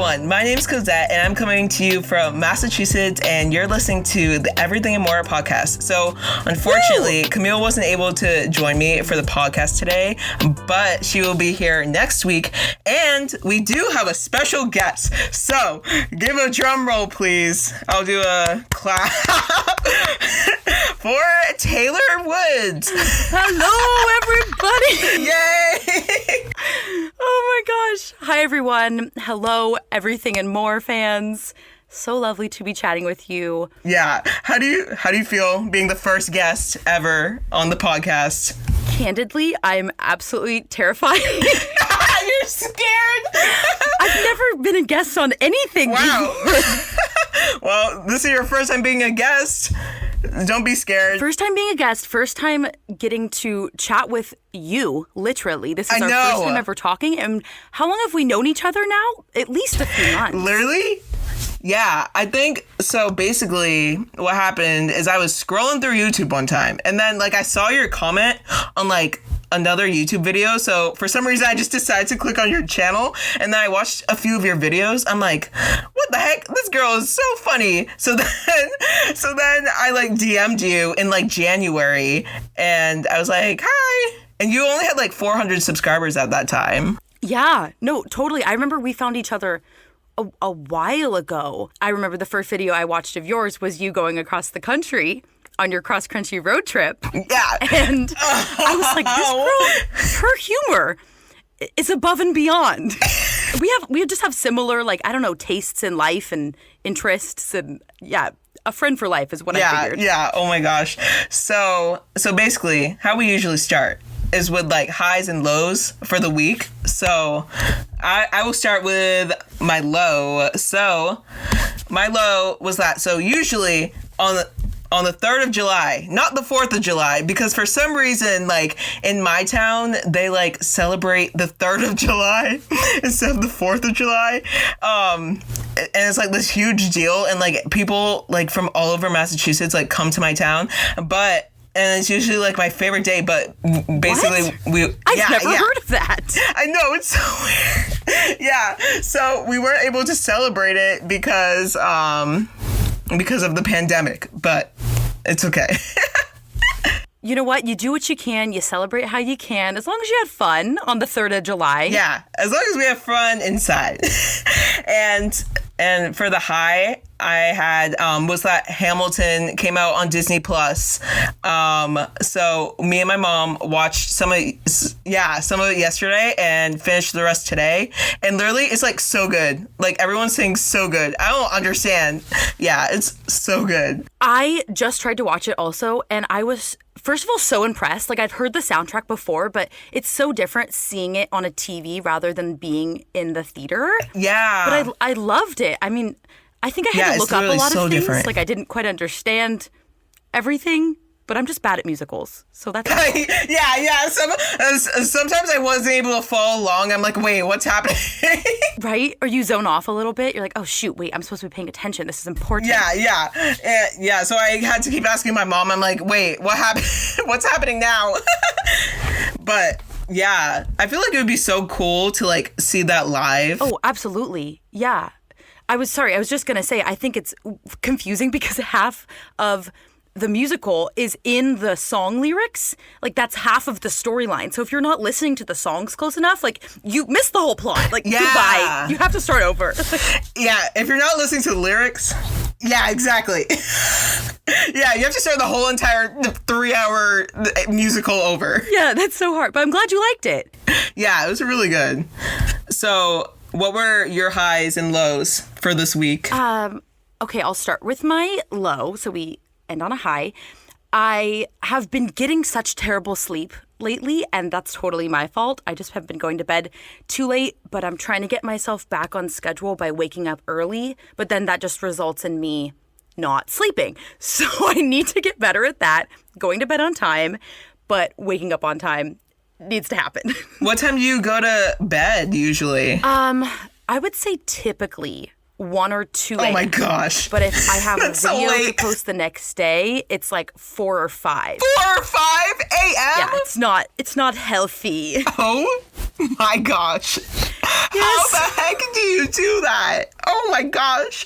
everyone. My name's Cosette, and I'm coming to you from Massachusetts, and you're listening to the Everything and More podcast. So, unfortunately, Camille wasn't able to join me for the podcast today, but she will be here next week, and we do have a special guest. So, give a drum roll, please. I'll do a clap for Taylor Woods. Hello, everybody. Yay! Oh my gosh. Hi, everyone. Hello, Everything and More fans. So lovely to be chatting with you. Yeah. How do you feel being the first guest ever on the podcast? Candidly, I'm absolutely terrified. You're scared? I've never been a guest on anything Wow. before. Well, this is your first time being a guest. Don't be scared. First time being a guest, first time getting to chat with you, literally. This is I our know. first time ever talking. And how long have we known each other now? At least a few months. Literally? Yeah, I think so. Basically, what happened is I was scrolling through YouTube one time, and then I saw your comment on another YouTube video. So for some reason, I just decided to click on your channel, and then I watched a few of your videos. I'm like, what the heck? This girl is so funny. So then I DM'd you in January, and I was like, hi. And you only had 400 subscribers at that time. Yeah, no, totally. I remember we found each other a while ago. I remember the first video I watched of yours was you going across the country on your cross-country road trip. Yeah. And I was like, this girl, her humor is above and beyond. We just have similar, tastes in life and interests, and yeah, a friend for life is what I figured. Yeah, oh my gosh. So basically, how we usually start is with highs and lows for the week. So I will start with my low. So my low was that. So usually on the 3rd of July, not the 4th of July, because for some reason, in my town, they celebrate the 3rd of July instead of the 4th of July. And it's this huge deal, and people from all over Massachusetts come to my town, and it's usually my favorite day, but basically I've never heard of that. I know, it's so weird. Yeah, so we weren't able to celebrate it because of the pandemic, but it's okay. You know what? You do what you can. You celebrate how you can. As long as you had fun on the 3rd of July. Yeah, as long as we have fun inside. And for the high, I had was that Hamilton came out on Disney Plus. So me and my mom watched some of it yesterday and finished the rest today. And literally, it's so good. Everyone's saying so good. I don't understand. Yeah, it's so good. I just tried to watch it also, and I was, first of all, so impressed. I've heard the soundtrack before, but it's so different seeing it on a TV rather than being in the theater. Yeah. But I loved it. I mean, I think I had to look up a lot of things. Different. I didn't quite understand everything, but I'm just bad at musicals. So that's yeah. Sometimes I wasn't able to follow along. I'm wait, what's happening? Right? Or you zone off a little bit. You're oh, shoot, wait, I'm supposed to be paying attention. This is important. Yeah. So I had to keep asking my mom. I'm wait, what happened? What's happening now? But yeah, I feel it would be so cool to see that live. Oh, absolutely. Yeah. I was just going to say, I think it's confusing because half of the musical is in the song lyrics. That's half of the storyline. So if you're not listening to the songs close enough, you miss the whole plot. Goodbye. You have to start over. Yeah, if you're not listening to the lyrics, yeah, exactly. Yeah, you have to start the whole entire 3-hour musical over. Yeah, that's so hard. But I'm glad you liked it. Yeah, it was really good. So what were your highs and lows for this week? Okay, I'll start with my low. So we end on a high. I have been getting such terrible sleep lately, and that's totally my fault. I just have been going to bed too late, but I'm trying to get myself back on schedule by waking up early, but then that just results in me not sleeping. So I need to get better at that, going to bed on time, but waking up on time needs to happen. What time do you go to bed usually? I would say typically 1 or 2 a.m. Oh my gosh. But if I have a That's so video to late. post the next day, it's 4 or 5. 4 or 5 a.m.? Yeah, it's not healthy. Oh my gosh. How the heck do you do that? Oh my gosh.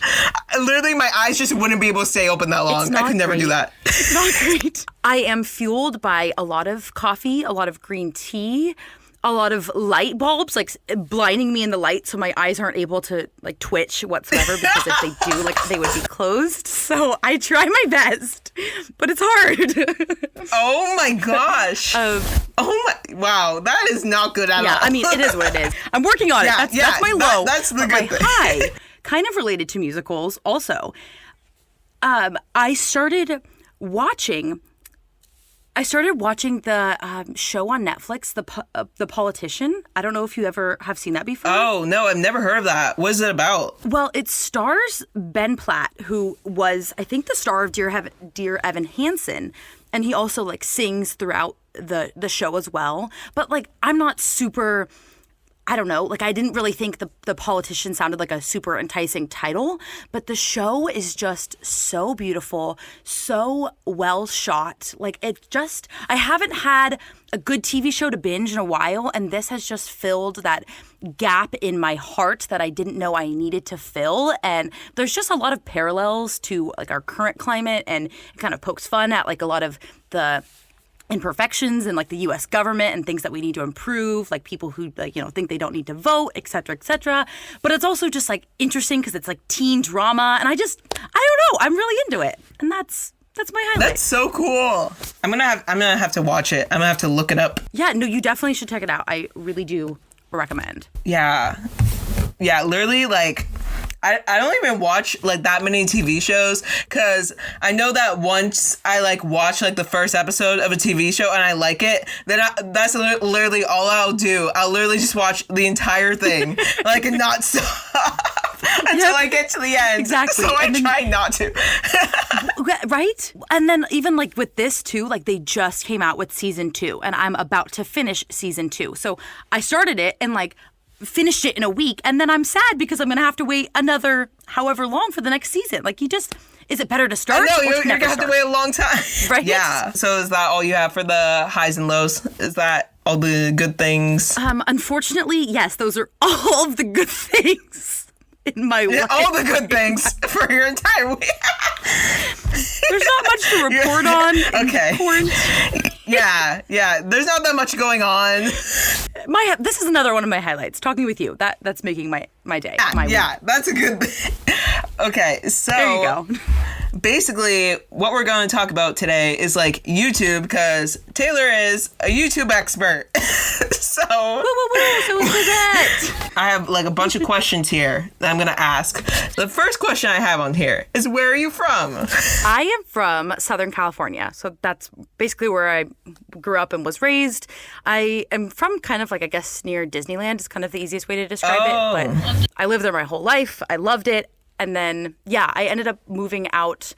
Literally, my eyes just wouldn't be able to stay open that long. I could never do that. It's not great. I am fueled by a lot of coffee, a lot of green tea, a lot of light bulbs, like blinding me in the light so my eyes aren't able to like twitch whatsoever, because if they do, like they would be closed. So I try my best, but it's hard. Oh my gosh. Wow, that is not good at all. Yeah, I mean, it is what it is. I'm working on it. That's my low. That's the good my thing. high, kind of related to musicals also. I started watching the show on Netflix, The Politician. I don't know if you ever have seen that before. Oh, no, I've never heard of that. What is it about? Well, it stars Ben Platt, who was, I think, the star of Dear Evan Hansen. And he also, like, sings throughout the show as well. But, like, I'm not super... I don't know, like I didn't really think the Politician sounded like a super enticing title, but the show is just so beautiful, so well shot. Like I haven't had a good TV show to binge in a while, and this has just filled that gap in my heart that I didn't know I needed to fill. And there's just a lot of parallels to like our current climate, and it kind of pokes fun at like a lot of the imperfections in like the U.S. government and things that we need to improve, like people who like, you know, think they don't need to vote, et cetera, et cetera. But it's also just like interesting because it's like teen drama, and I don't know, I'm really into it, and that's my highlight. That's so cool. I'm gonna have to watch it. I'm gonna have to look it up. Yeah, no, you definitely should check it out. I really do recommend. Yeah, literally, like I don't even watch like that many TV shows, because I know that once I like watch like the first episode of a TV show and I like it, then that's literally all I'll do. I'll literally just watch the entire thing like and not stop until I get to the end. Exactly. So I try not to. Right? And then even like with this too, like they just came out with season 2, and I'm about to finish season 2. So I started it and like finished it in a week, and then I'm sad because I'm gonna have to wait another however long for the next season. Like is it better to start? No, you're gonna have to wait a long time. Right? Yeah. So is that all you have for the highs and lows? Is that all the good things? Unfortunately, yes, those are all of the good things in my life. All the good things for your entire week. There's not much to report on. Okay. Yeah. There's not that much going on. This is another one of my highlights. Talking with you, that's making my day. Yeah, that's a good thing. Okay, so there you go. Basically, what we're going to talk about today is like YouTube, because Taylor is a YouTube expert. So, So is that. I have like a bunch of questions here that I'm going to ask. The first question I have on here is, where are you from? I am from Southern California. So that's basically where I grew up and was raised. I am from kind of like, I guess, near Disneyland is kind of the easiest way to describe it. But I lived there my whole life. I loved it. And then, I ended up moving out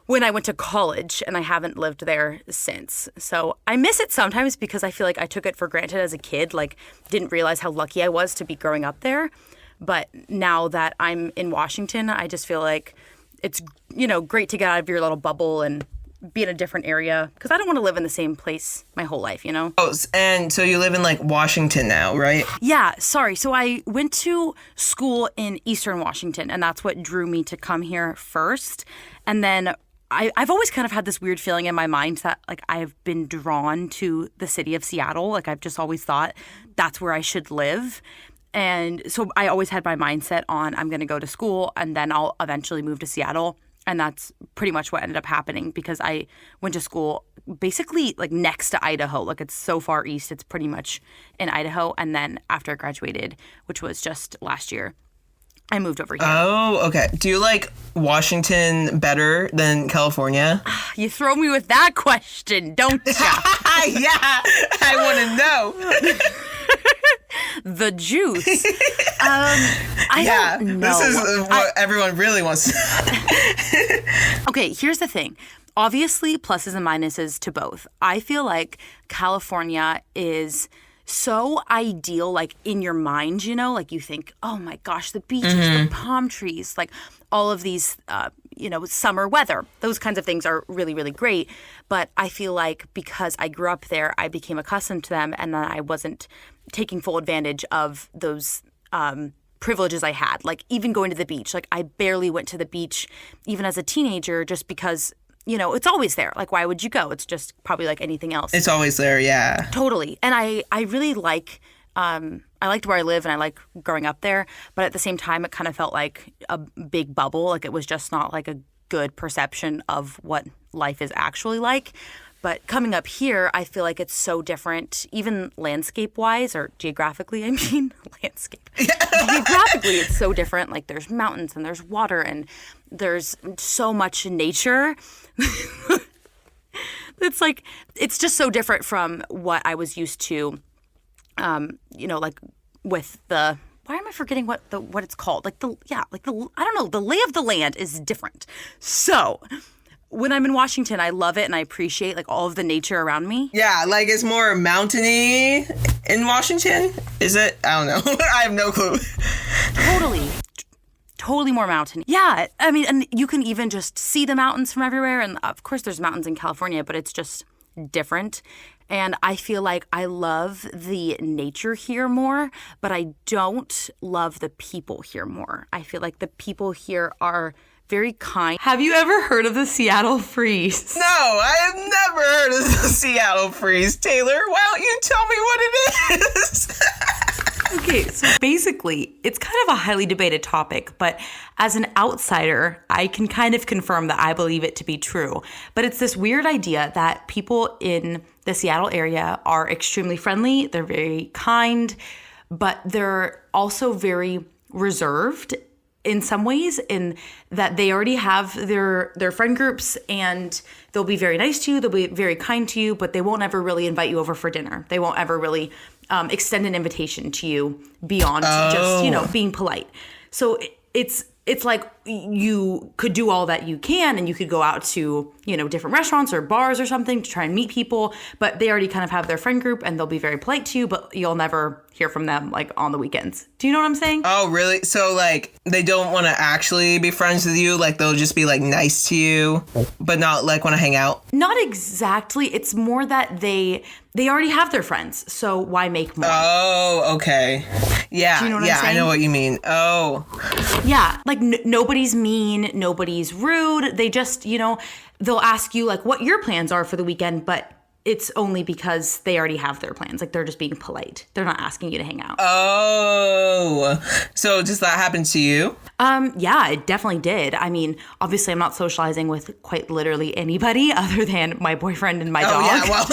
when I went to college, and I haven't lived there since. So I miss it sometimes because I feel like I took it for granted as a kid, like didn't realize how lucky I was to be growing up there. But now that I'm in Washington, I just feel like it's, great to get out of your little bubble and be in a different area, because I don't want to live in the same place my whole life, Oh, and so you live in like Washington now, right? Yeah, sorry. So I went to school in Eastern Washington, and that's what drew me to come here first. And then I've always kind of had this weird feeling in my mind that like I've been drawn to the city of Seattle. Like I've just always thought that's where I should live. And so I always had my mindset on I'm going to go to school and then I'll eventually move to Seattle. And that's pretty much what ended up happening, because I went to school basically like next to Idaho. Like it's so far east, it's pretty much in Idaho. And then after I graduated, which was just last year, I moved over here. Oh, okay. Do you like Washington better than California? You throw me with that question, don't you? Yeah, I want to know. The juice. I don't know. This is what everyone really wants to know. Okay, here's the thing. Obviously, pluses and minuses to both. I feel like California is so ideal, like in your mind, like you think, oh my gosh, the beaches, the palm trees, like all of these, summer weather, those kinds of things are really, really great. But I feel like because I grew up there, I became accustomed to them, and then I wasn't taking full advantage of those privileges I had. Like even going to the beach, like I barely went to the beach even as a teenager just because, you know, it's always there. Like why would you go? It's just probably like anything else. It's always there, yeah. Totally. And I really like, I liked where I live and I like growing up there. But at the same time, it kind of felt like a big bubble. Like it was just not like a good perception of what life is actually like. But coming up here, I feel like it's so different, even landscape-wise, or geographically, I mean, landscape. Geographically, it's so different. Like, there's mountains, and there's water, and there's so much nature. It's like, it's just so different from what I was used to, you know, like, with the... Why am I forgetting what it's called? I don't know, the lay of the land is different. So... when I'm in Washington, I love it and I appreciate like all of the nature around me. Yeah, like it's more mountainy in Washington. Is it? I don't know. I have no clue. Totally more mountainy. Yeah, I mean, and you can even just see the mountains from everywhere. And of course, there's mountains in California, but it's just different. And I feel like I love the nature here more, but I don't love the people here more. I feel like the people here are very kind. Have you ever heard of the Seattle Freeze? No, I have never heard of the Seattle Freeze. Taylor, why don't you tell me what it is? Okay, so basically, it's kind of a highly debated topic, but as an outsider, I can kind of confirm that I believe it to be true. But it's this weird idea that people in the Seattle area are extremely friendly, they're very kind, but they're also very reserved in some ways, in that they already have their friend groups and they'll be very nice to you, they'll be very kind to you, but they won't ever really invite you over for dinner. They won't ever really extend an invitation to you beyond just, you know, being polite. So it's like you could do all that you can and you could go out to, you know, different restaurants or bars or something to try and meet people, but they already kind of have their friend group and they'll be very polite to you, but you'll never hear from them like on the weekends. Do you know what I'm saying? Oh, really? So like they don't want to actually be friends with you? Like they'll just be like nice to you, but not like want to hang out? Not exactly. It's more that they already have their friends, so why make more? Oh, okay. Yeah, Do you know what yeah, I'm saying? I know what you mean. Oh. Yeah, like nobody's mean, nobody's rude. They just, you know, they'll ask you like what your plans are for the weekend, but it's only because they already have their plans. Like they're just being polite. They're not asking you to hang out. Oh. So does that happen to you? Yeah, it definitely did. I mean, obviously I'm not socializing with quite literally anybody other than my boyfriend and my dog. Oh, yeah, well.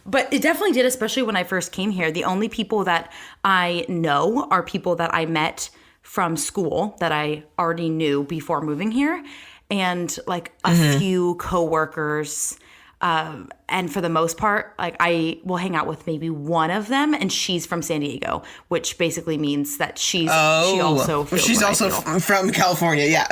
But it definitely did, especially when I first came here. The only people that I know are people that I met from school that I already knew before moving here, and like a few coworkers. And for the most part, like I will hang out with maybe one of them, and she's from San Diego, which basically means that she also feels she's what I also feel. from California. Yeah.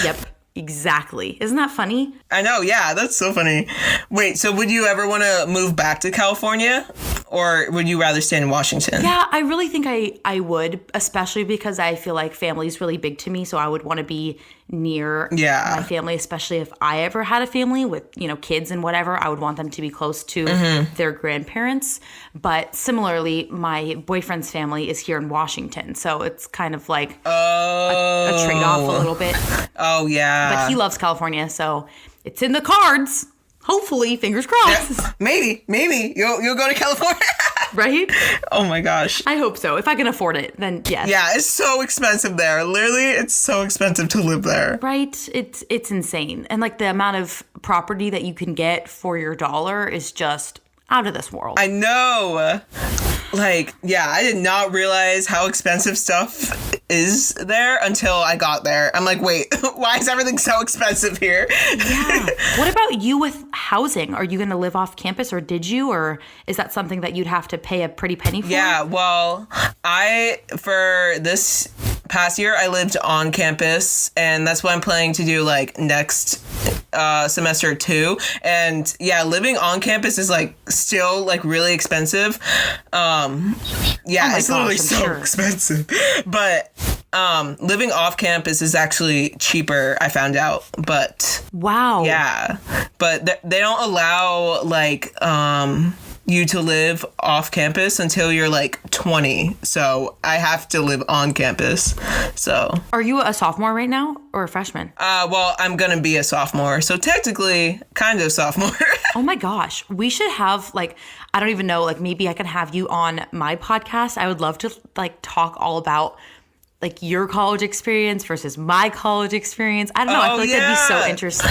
Yep. Exactly. Isn't that funny? I know. Yeah, that's so funny. Wait, so would you ever want to move back to California, or would you rather stay in Washington? Yeah, I really think I would, especially because I feel like family is really big to me. So I would want to be near my family, especially if I ever had a family with, you know, kids and whatever. I would want them to be close to their grandparents. But similarly, my boyfriend's family is here in Washington. So it's kind of like a trade-off a little bit. Oh, yeah. But he loves California, so it's in the cards. Hopefully, fingers crossed. Yeah, maybe you'll go to California. Right? Oh my gosh. I hope so. If I can afford it, then yes. Yeah, it's so expensive there. Literally, it's so expensive to live there. Right? It's insane. And like the amount of property that you can get for your dollar is just out of this world. I know. Like, yeah, I did not realize how expensive stuff is there until I got there. I'm like, wait, why is everything so expensive here? Yeah. What about you with housing? Are you going to live off campus, or did you? Or is that something that you'd have to pay a pretty penny for? Yeah, well, for this past year, I lived on campus, and that's what I'm planning to do, like, next semester too. And yeah, living on campus is like still like really expensive. It's literally so expensive. But living off campus is actually cheaper, I found out. But wow. Yeah. But they don't allow like you to live off campus until you're like 20. So I have to live on campus. So Are you a sophomore right now or a freshman? well, I'm gonna be a sophomore, so technically kind of sophomore. Oh my gosh, we should have like, I don't even know, like maybe I can have you on my podcast. I would love to like talk all about like your college experience versus my college experience. I don't know. I feel like that'd be so interesting.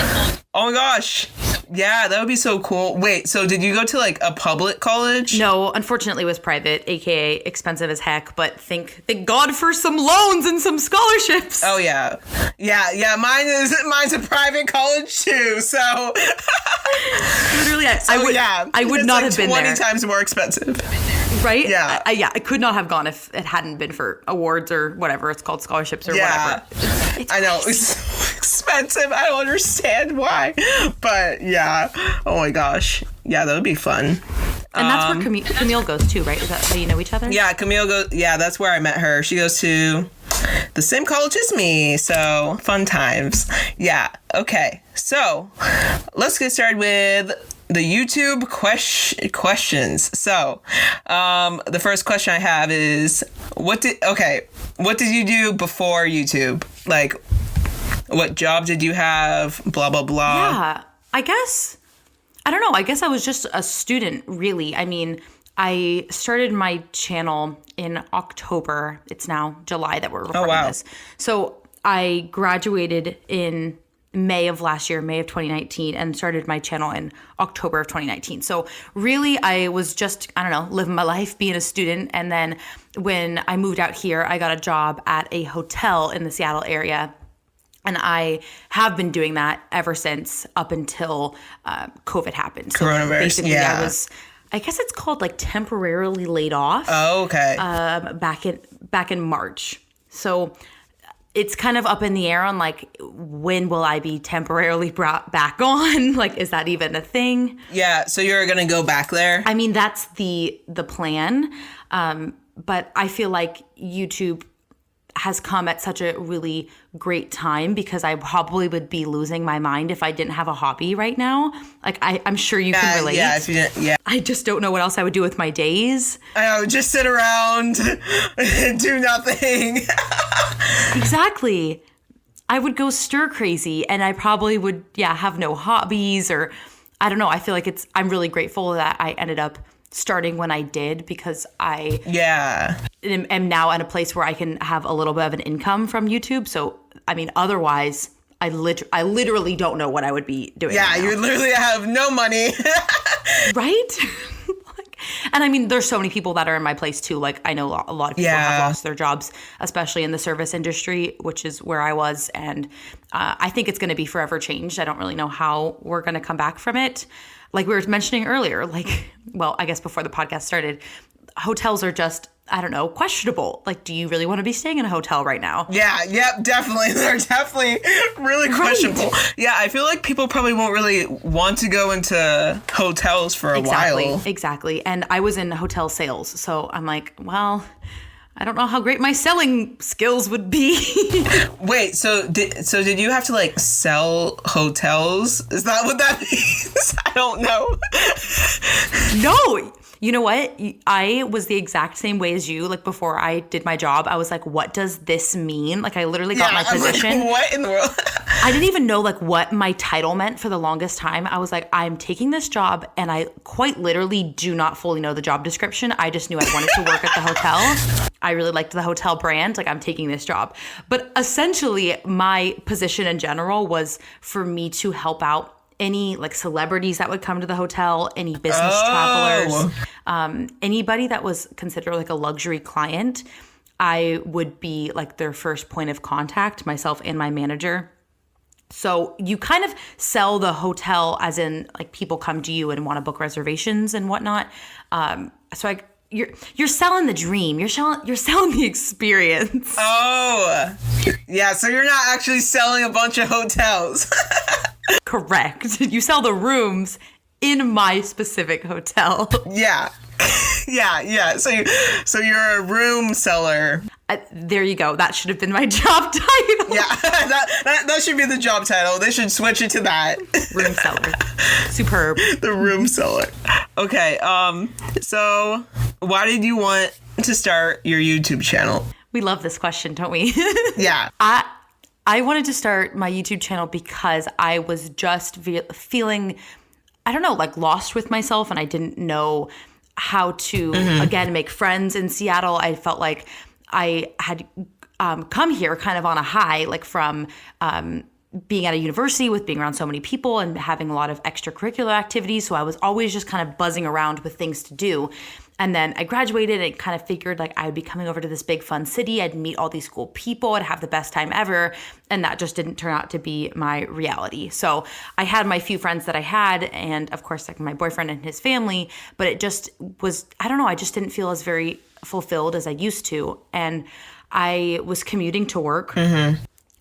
Oh my gosh. Yeah, that would be so cool. Wait, so did you go to like a public college? No, unfortunately it was private, aka expensive as heck, but thank God for some loans and some scholarships. Oh yeah. Yeah, mine's a private college too. So Literally I would it's not like have been 20 there. times more expensive. Right? Yeah. I could not have gone if it hadn't been for awards or whatever it's called, scholarships or Yeah. whatever. It's I know, crazy. it's so expensive. I don't understand why. But yeah. Oh my gosh. Yeah, that would be fun. And that's where Camille goes too, right? Is that how you know each other? Yeah, Camille goes. Yeah, that's where I met her. She goes to the same college as me, so fun times. Yeah. Okay. So let's get started with the YouTube questions. So, the first question I have is, what did you do before YouTube? Like, what job did you have? Blah blah blah. Yeah. I don't know. I guess I was just a student, really. I mean, I started my channel in October. It's now July that we're recording this. So I graduated in May of last year, May of 2019, and started my channel in October of 2019. So really, I was just, I don't know, living my life, being a student. And then when I moved out here, I got a job at a hotel in the Seattle area. And I have been doing that ever since, up until COVID happened. So Coronavirus, basically, yeah. I guess it's called like temporarily laid off. Oh, okay. Back in March. So it's kind of up in the air on like, when will I be temporarily brought back on? Like, is that even a thing? Yeah. So you're gonna go back there? I mean, that's the plan. But I feel like YouTube has come at such a really great time, because I probably would be losing my mind if I didn't have a hobby right now. Like, I'm sure you can relate. Yeah. If you didn't, yeah. I just don't know what else I would do with my days. I know, just sit around and do nothing. Exactly. I would go stir crazy, and I probably would, have no hobbies, or I don't know. I feel like I'm really grateful that I ended up starting when I did, because I am now at a place where I can have a little bit of an income from YouTube. So, I mean, otherwise, I literally don't know what I would be doing. Yeah, right now. you literally have no money. Right? And I mean, there's so many people that are in my place too. Like, I know a lot of people have lost their jobs, especially in the service industry, which is where I was. And I think it's going to be forever changed. I don't really know how we're going to come back from it. Like we were mentioning earlier, like, well, I guess before the podcast started, hotels are just, I don't know, questionable. Like, do you really want to be staying in a hotel right now? Yeah, yep, definitely. They're definitely really questionable. Yeah, I feel like people probably won't really want to go into hotels for a while. Exactly. And I was in hotel sales. So I'm like, well, I don't know how great my selling skills would be. Wait, so did you have to like sell hotels? Is that what that means? I don't know. No. You know what? I was the exact same way as you. Like, before I did my job, I was like, what does this mean? Like, I literally got my position. Like, what in the world? I didn't even know like what my title meant for the longest time. I was like, I'm taking this job, and I quite literally do not fully know the job description. I just knew I wanted to work at the hotel. I really liked the hotel brand. Like, I'm taking this job. But essentially, my position in general was for me to help out any like celebrities that would come to the hotel, any business travelers, anybody that was considered like a luxury client. I would be like their first point of contact, myself and my manager. So you kind of sell the hotel, as in like people come to you and want to book reservations and whatnot. So you're selling the dream. You're selling the experience. Oh, yeah. So you're not actually selling a bunch of hotels. Correct. You sell the rooms in my specific hotel. Yeah. Yeah. So you're a room seller. There you go. That should have been my job title. Yeah, that should be the job title. They should switch it to that. Room seller. Superb. The room seller. Okay, so why did you want to start your YouTube channel? We love this question, don't we? Yeah. I wanted to start my YouTube channel because I was just feeling, I don't know, like lost with myself, and I didn't know how to, again, make friends in Seattle. I felt like I had come here kind of on a high, like from being at a university with being around so many people and having a lot of extracurricular activities. So I was always just kind of buzzing around with things to do. And then I graduated and kind of figured like I would be coming over to this big fun city. I'd meet all these cool people. I'd have the best time ever. And that just didn't turn out to be my reality. So I had my few friends that I had, and of course like my boyfriend and his family, but it just was, I don't know, I just didn't feel as very fulfilled as I used to. And I was commuting to work.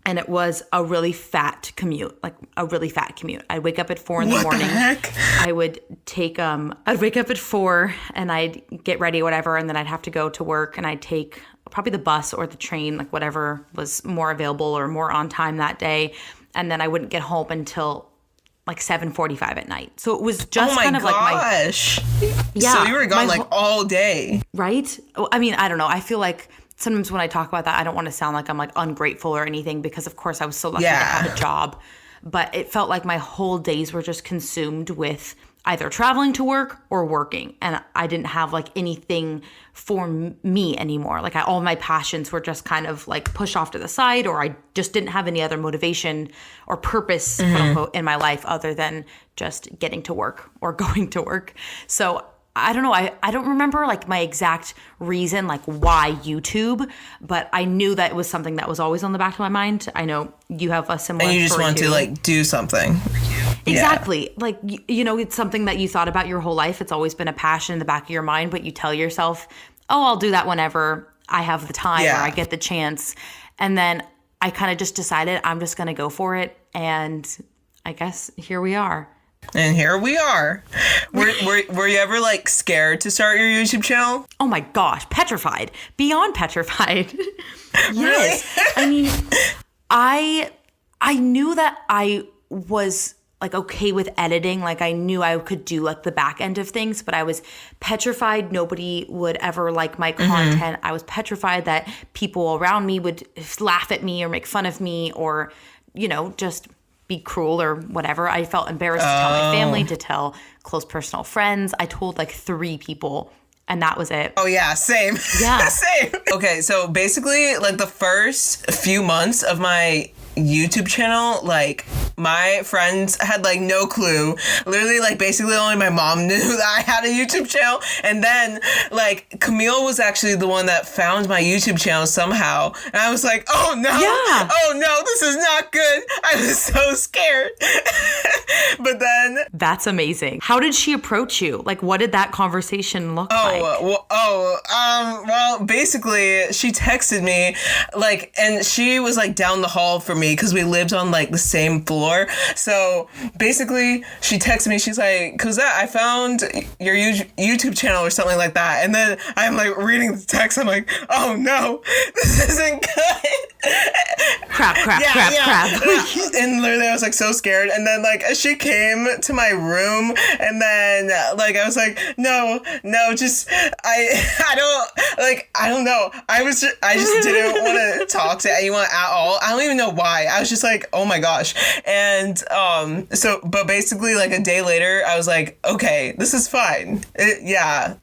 And it was a really fat commute, like a really fat commute. I'd wake up at 4 in the morning. What the heck? I would take, I'd wake up at 4 and I'd get ready, whatever. And then I'd have to go to work, and I'd take probably the bus or the train, like whatever was more available or more on time that day. And then I wouldn't get home until like 7:45 at night. So it was just kind of like my, yeah. So you were gone like all day. Right? I mean, I don't know. I feel like sometimes when I talk about that, I don't want to sound like I'm like ungrateful or anything, because of course I was so lucky to have a job. But it felt like my whole days were just consumed with either traveling to work or working. And I didn't have like anything for me anymore. Like all my passions were just kind of like pushed off to the side, or I just didn't have any other motivation or purpose, quote unquote, in my life other than just getting to work or going to work. So I don't know. I don't remember like my exact reason, like why YouTube, but I knew that it was something that was always on the back of my mind. I know you have a similar. And you just want to like do something. Exactly. Yeah. Like, you know, it's something that you thought about your whole life. It's always been a passion in the back of your mind, but you tell yourself, oh, I'll do that whenever I have the time or I get the chance. And then I kind of just decided I'm just going to go for it. And I guess here we are. And here we are. Were you ever like scared to start your YouTube channel? Oh my gosh, petrified. Beyond petrified. Yes. Really? I mean, I knew that I was like okay with editing. Like I knew I could do like the back end of things, but I was petrified nobody would ever like my content. I was petrified that people around me would laugh at me or make fun of me or, you know, just be cruel or whatever. I felt embarrassed to tell my family, to tell close personal friends. I told like 3 people, and that was it. Oh yeah, same. Yeah. Same. Okay, so basically like the first few months of my YouTube channel, like my friends had like no clue. Literally like basically only my mom knew that I had a YouTube channel. And then like Camille was actually the one that found my YouTube channel somehow. And I was like, oh no, oh no, this is not good. I was so scared. But then. That's amazing. How did she approach you? Like what did that conversation look like? Well, basically she texted me like, and she was like down the hall from me because we lived on like the same floor. So basically she texted me, she's like, Cosette, I found your YouTube channel or something like that. And then I'm like reading the text, I'm like, oh no, this isn't good. Crap. And literally I was like so scared. And then like she came to my room, and then like I was like, no, just I don't know. I just didn't want to talk to anyone at all. I don't even know why. I was just like, oh my gosh. And but basically like a day later I was like, okay, this is fine.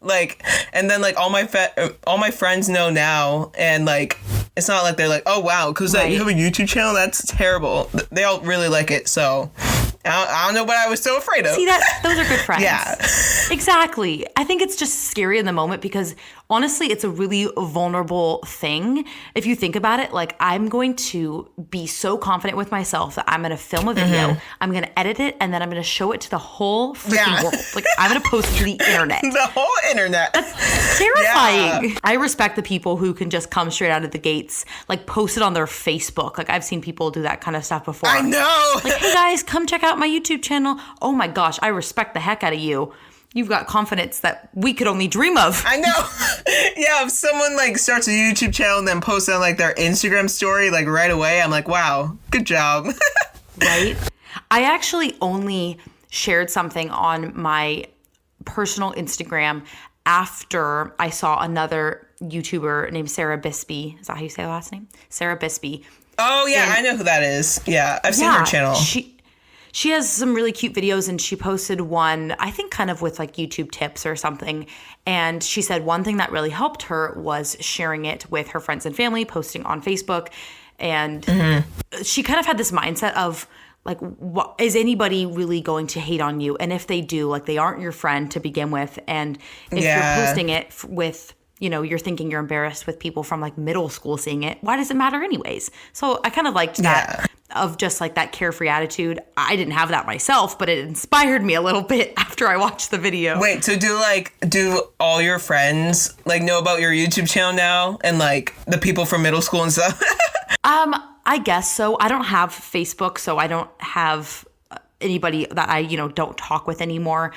Like, and then like all my friends know now, and like it's not like they're like, oh wow, because you have a YouTube channel, that's terrible. They all really like it. So I don't know what I was so afraid of. See, those are good friends. Yeah. Exactly. I think it's just scary in the moment because honestly, it's a really vulnerable thing. If you think about it, like I'm going to be so confident with myself that I'm going to film a video, I'm going to edit it, and then I'm going to show it to the whole freaking world. Like I'm going to post it to the internet. The whole internet. That's terrifying. Yeah. I respect the people who can just come straight out of the gates, like post it on their Facebook. Like I've seen people do that kind of stuff before. I know. Like, hey guys, come check out my YouTube channel. Oh my gosh, I respect the heck out of you. you've got confidence that we could only dream of. I know. Yeah, if someone like starts a YouTube channel and then posts on like their Instagram story like right away, I'm like, wow, good job. Right? I actually only shared something on my personal Instagram after I saw another YouTuber named Sarah Bisbee. Is that how you say her last name? Sarah Bisbee. Oh yeah, I know who that is. Yeah, I've seen her channel. She has some really cute videos, and she posted one, I think kind of with like YouTube tips or something. And she said one thing that really helped her was sharing it with her friends and family, posting on Facebook. And she kind of had this mindset of like, what, is anybody really going to hate on you? And if they do, like, they aren't your friend to begin with. And if you're posting it with, you know, you're thinking you're embarrassed with people from like middle school seeing it, why does it matter anyways? So I kind of liked that of just like that carefree attitude. I didn't have that myself, but it inspired me a little bit after I watched the video. Wait, so do all your friends like know about your YouTube channel now and like the people from middle school and stuff? I guess so. I don't have Facebook, so I don't have anybody that I, you know, don't talk with anymore.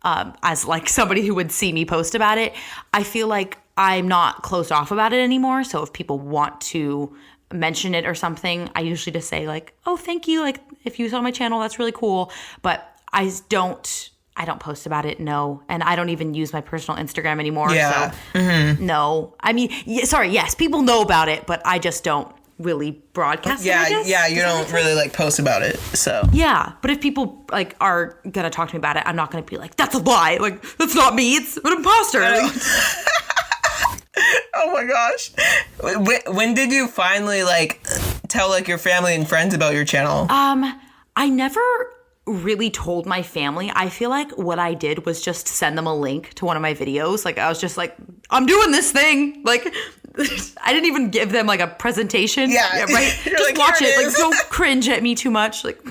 As like somebody who would see me post about it, I feel like I'm not closed off about it anymore. So if people want to mention it or something, I usually just say like, oh, thank you. Like if you saw my channel, that's really cool. But I don't post about it. No. And I don't even use my personal Instagram anymore. Yeah. So no, I mean, yes, people know about it, but I just don't really broadcast it, I guess. Yeah, you don't really like post about it. So yeah, but if people like are gonna talk to me about it, I'm not gonna be like, that's a lie. Like that's not me. It's an imposter. Oh my gosh. When did you finally like tell like your family and friends about your channel? I never really told my family. I feel like what I did was just send them a link to one of my videos. Like I was just like, I'm doing this thing. Like I didn't even give them like a presentation. Yeah right. Just like, watch it. Like don't cringe at me too much. Like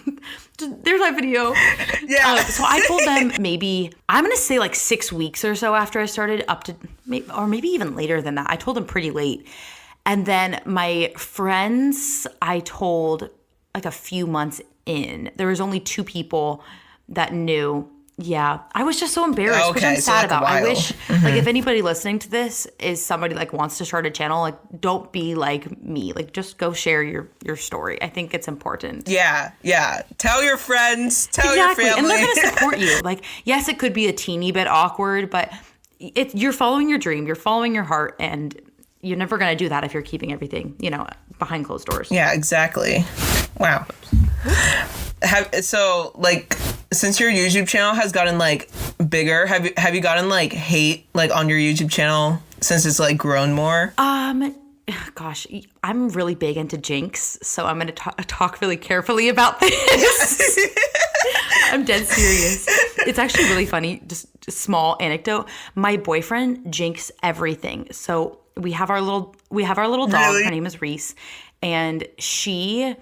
there's my video. Yeah. So I told them maybe, I'm going to say like 6 weeks or so after I started, up to or maybe even later than that. I told them pretty late. And then my friends, I told like a few months in. There was only 2 people that knew. Yeah. I was just so embarrassed, which I'm sad about. I wish like if anybody listening to this is somebody like wants to start a channel, like don't be like me. Like just go share your story. I think it's important. Yeah. Tell your friends, tell your family. And they're going to support you. Like, yes, it could be a teeny bit awkward, but you're following your dream, you're following your heart, and you're never going to do that if you're keeping everything, you know, behind closed doors. Yeah, exactly. Wow. So like since your YouTube channel has gotten like bigger, have you gotten like hate like on your YouTube channel since it's like grown more? Gosh, I'm really big into jinx, so I'm going to talk really carefully about this. I'm dead serious. It's actually really funny. Just a small anecdote. My boyfriend jinx everything. So we have our little dog. Really? Her name is Reese, and she's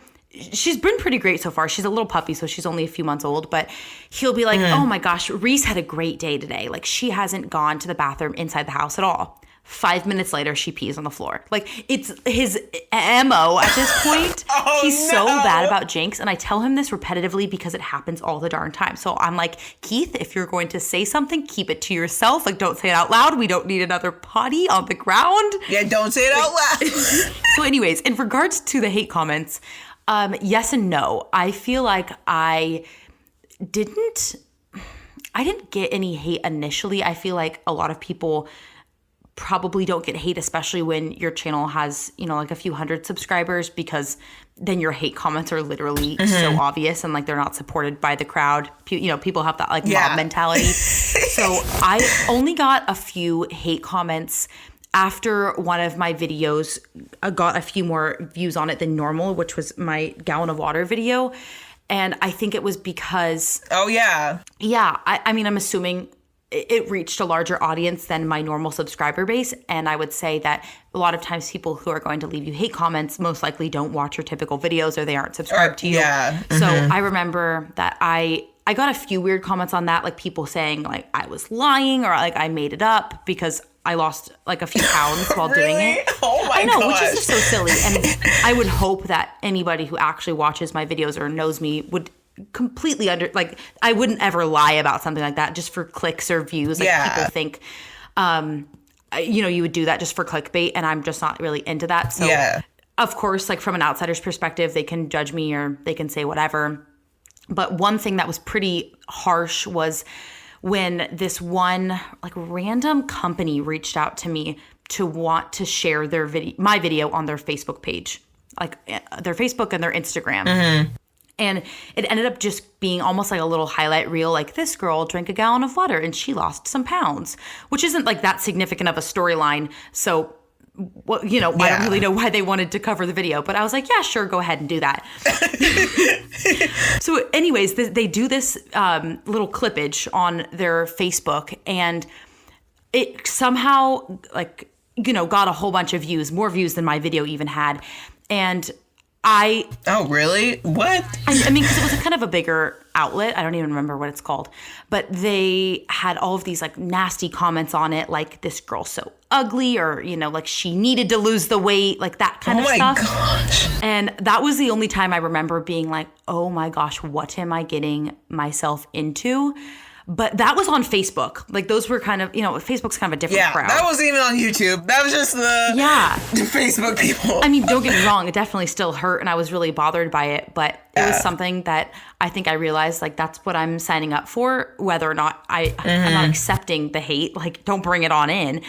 been pretty great so far. She's a little puppy, so she's only a few months old, but he'll be like, oh my gosh, Reese had a great day today. Like she hasn't gone to the bathroom inside the house at all. 5 minutes later, she pees on the floor. Like it's his MO at this point. He's so bad about jinx. And I tell him this repetitively because it happens all the darn time. So I'm like, Keith, if you're going to say something, keep it to yourself. Like don't say it out loud. We don't need another potty on the ground. Yeah, don't say it out loud. So anyways, in regards to the hate comments, yes and no. I feel like I didn't get any hate initially. I feel like a lot of people probably don't get hate, especially when your channel has, you know, like a few hundred subscribers, because then your hate comments are literally so obvious and like they're not supported by the crowd. You know, people have that like mob mentality. So I only got a few hate comments after one of my videos got a few more views on it than normal, which was my gallon of water video. And I think it was because... Oh, yeah. Yeah. I mean, I'm assuming it reached a larger audience than my normal subscriber base. And I would say that a lot of times people who are going to leave you hate comments most likely don't watch your typical videos or they aren't subscribed to you. Yeah. So I remember that I got a few weird comments on that, like people saying like I was lying or like I made it up because I lost like a few pounds while doing it. Oh my I know, gosh. which is just so silly. And I would hope that anybody who actually watches my videos or knows me would completely like, I wouldn't ever lie about something like that just for clicks or views. Like people think, you would do that just for clickbait, and I'm just not really into that. So of course, like from an outsider's perspective, they can judge me or they can say whatever. But one thing that was pretty harsh was when this one like random company reached out to me to want to share my video on their Facebook page, like their Facebook and their Instagram. Mm-hmm. And it ended up just being almost like a little highlight reel, like this girl drank a gallon of water and she lost some pounds, which isn't like that significant of a storyline. So, I don't really know why they wanted to cover the video, but I was like, yeah, sure, go ahead and do that. So anyways, they do this little clippage on their Facebook, and it somehow got a whole bunch of views, more views than my video even had. And Oh, really? What? I mean, because it was kind of a bigger outlet. I don't even remember what it's called. But they had all of these like nasty comments on it, like this girl's so ugly, or, like she needed to lose the weight, like that kind of stuff. Oh my gosh. And that was the only time I remember being like, oh my gosh, what am I getting myself into? But that was on Facebook. Like those were kind of, Facebook's kind of a different crowd. That wasn't even on YouTube. That was just the Facebook people. I mean, don't get me wrong. It definitely still hurt, and I was really bothered by it. But it was something that I think I realized, like, that's what I'm signing up for, whether or not I'm not accepting the hate. Like, don't bring it on in.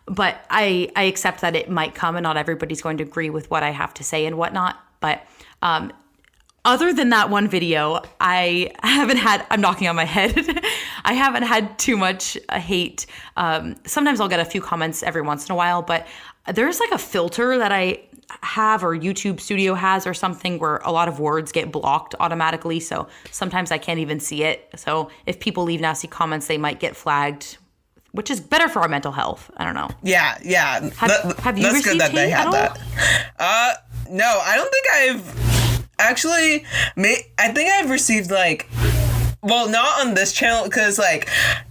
But I accept that it might come, and not everybody's going to agree with what I have to say and whatnot. But other than that one video, I'm knocking on my head. I haven't had too much hate. Sometimes I'll get a few comments every once in a while, but there's like a filter that I have, or YouTube Studio has, or something, where a lot of words get blocked automatically. So sometimes I can't even see it. So if people leave nasty comments, they might get flagged, which is better for our mental health. I don't know. Yeah. Have you received hate they have at all? That. No, I don't think I've actually. I think I've received well, not on this channel, because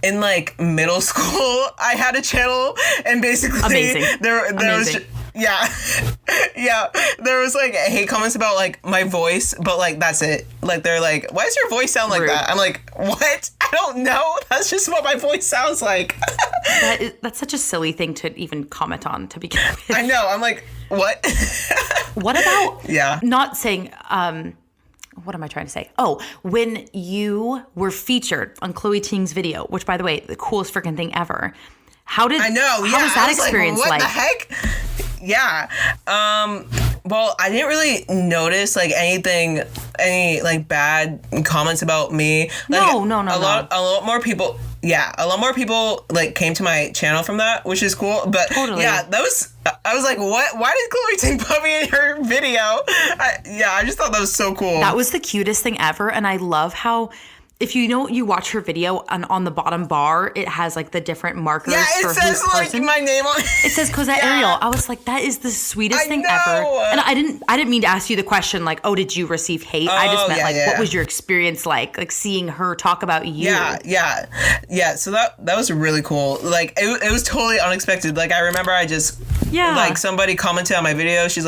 in middle school I had a channel, and basically there was there was hate comments about my voice, but that's it. They're like, why does your voice sound like that? I'm like, what? I don't know. That's just what my voice sounds like. That's such a silly thing to even comment on, to begin with. I know. I'm like, what? What about not saying what am I trying to say? Oh, when you were featured on Chloe Ting's video, which, by the way, the coolest freaking thing ever. How was that experience like? What the heck? Yeah. Well, I didn't really notice any bad comments about me. No. A lot more people. Yeah, a lot more people came to my channel from that, which is cool. But totally. I was like, what? Why did Chloe Ting put me in her video? I just thought that was so cool. That was the cutest thing ever, and I love how, if you watch her video, and on the bottom bar, it has the different markers. Yeah, it says my name on it. It says Cosette Ariel. I was like, that is the sweetest thing ever. And I didn't mean to ask you the question oh, did you receive hate? I just meant what was your experience like seeing her talk about you? Yeah. So that was really cool. It was totally unexpected. I remember I just somebody commented on my video. She was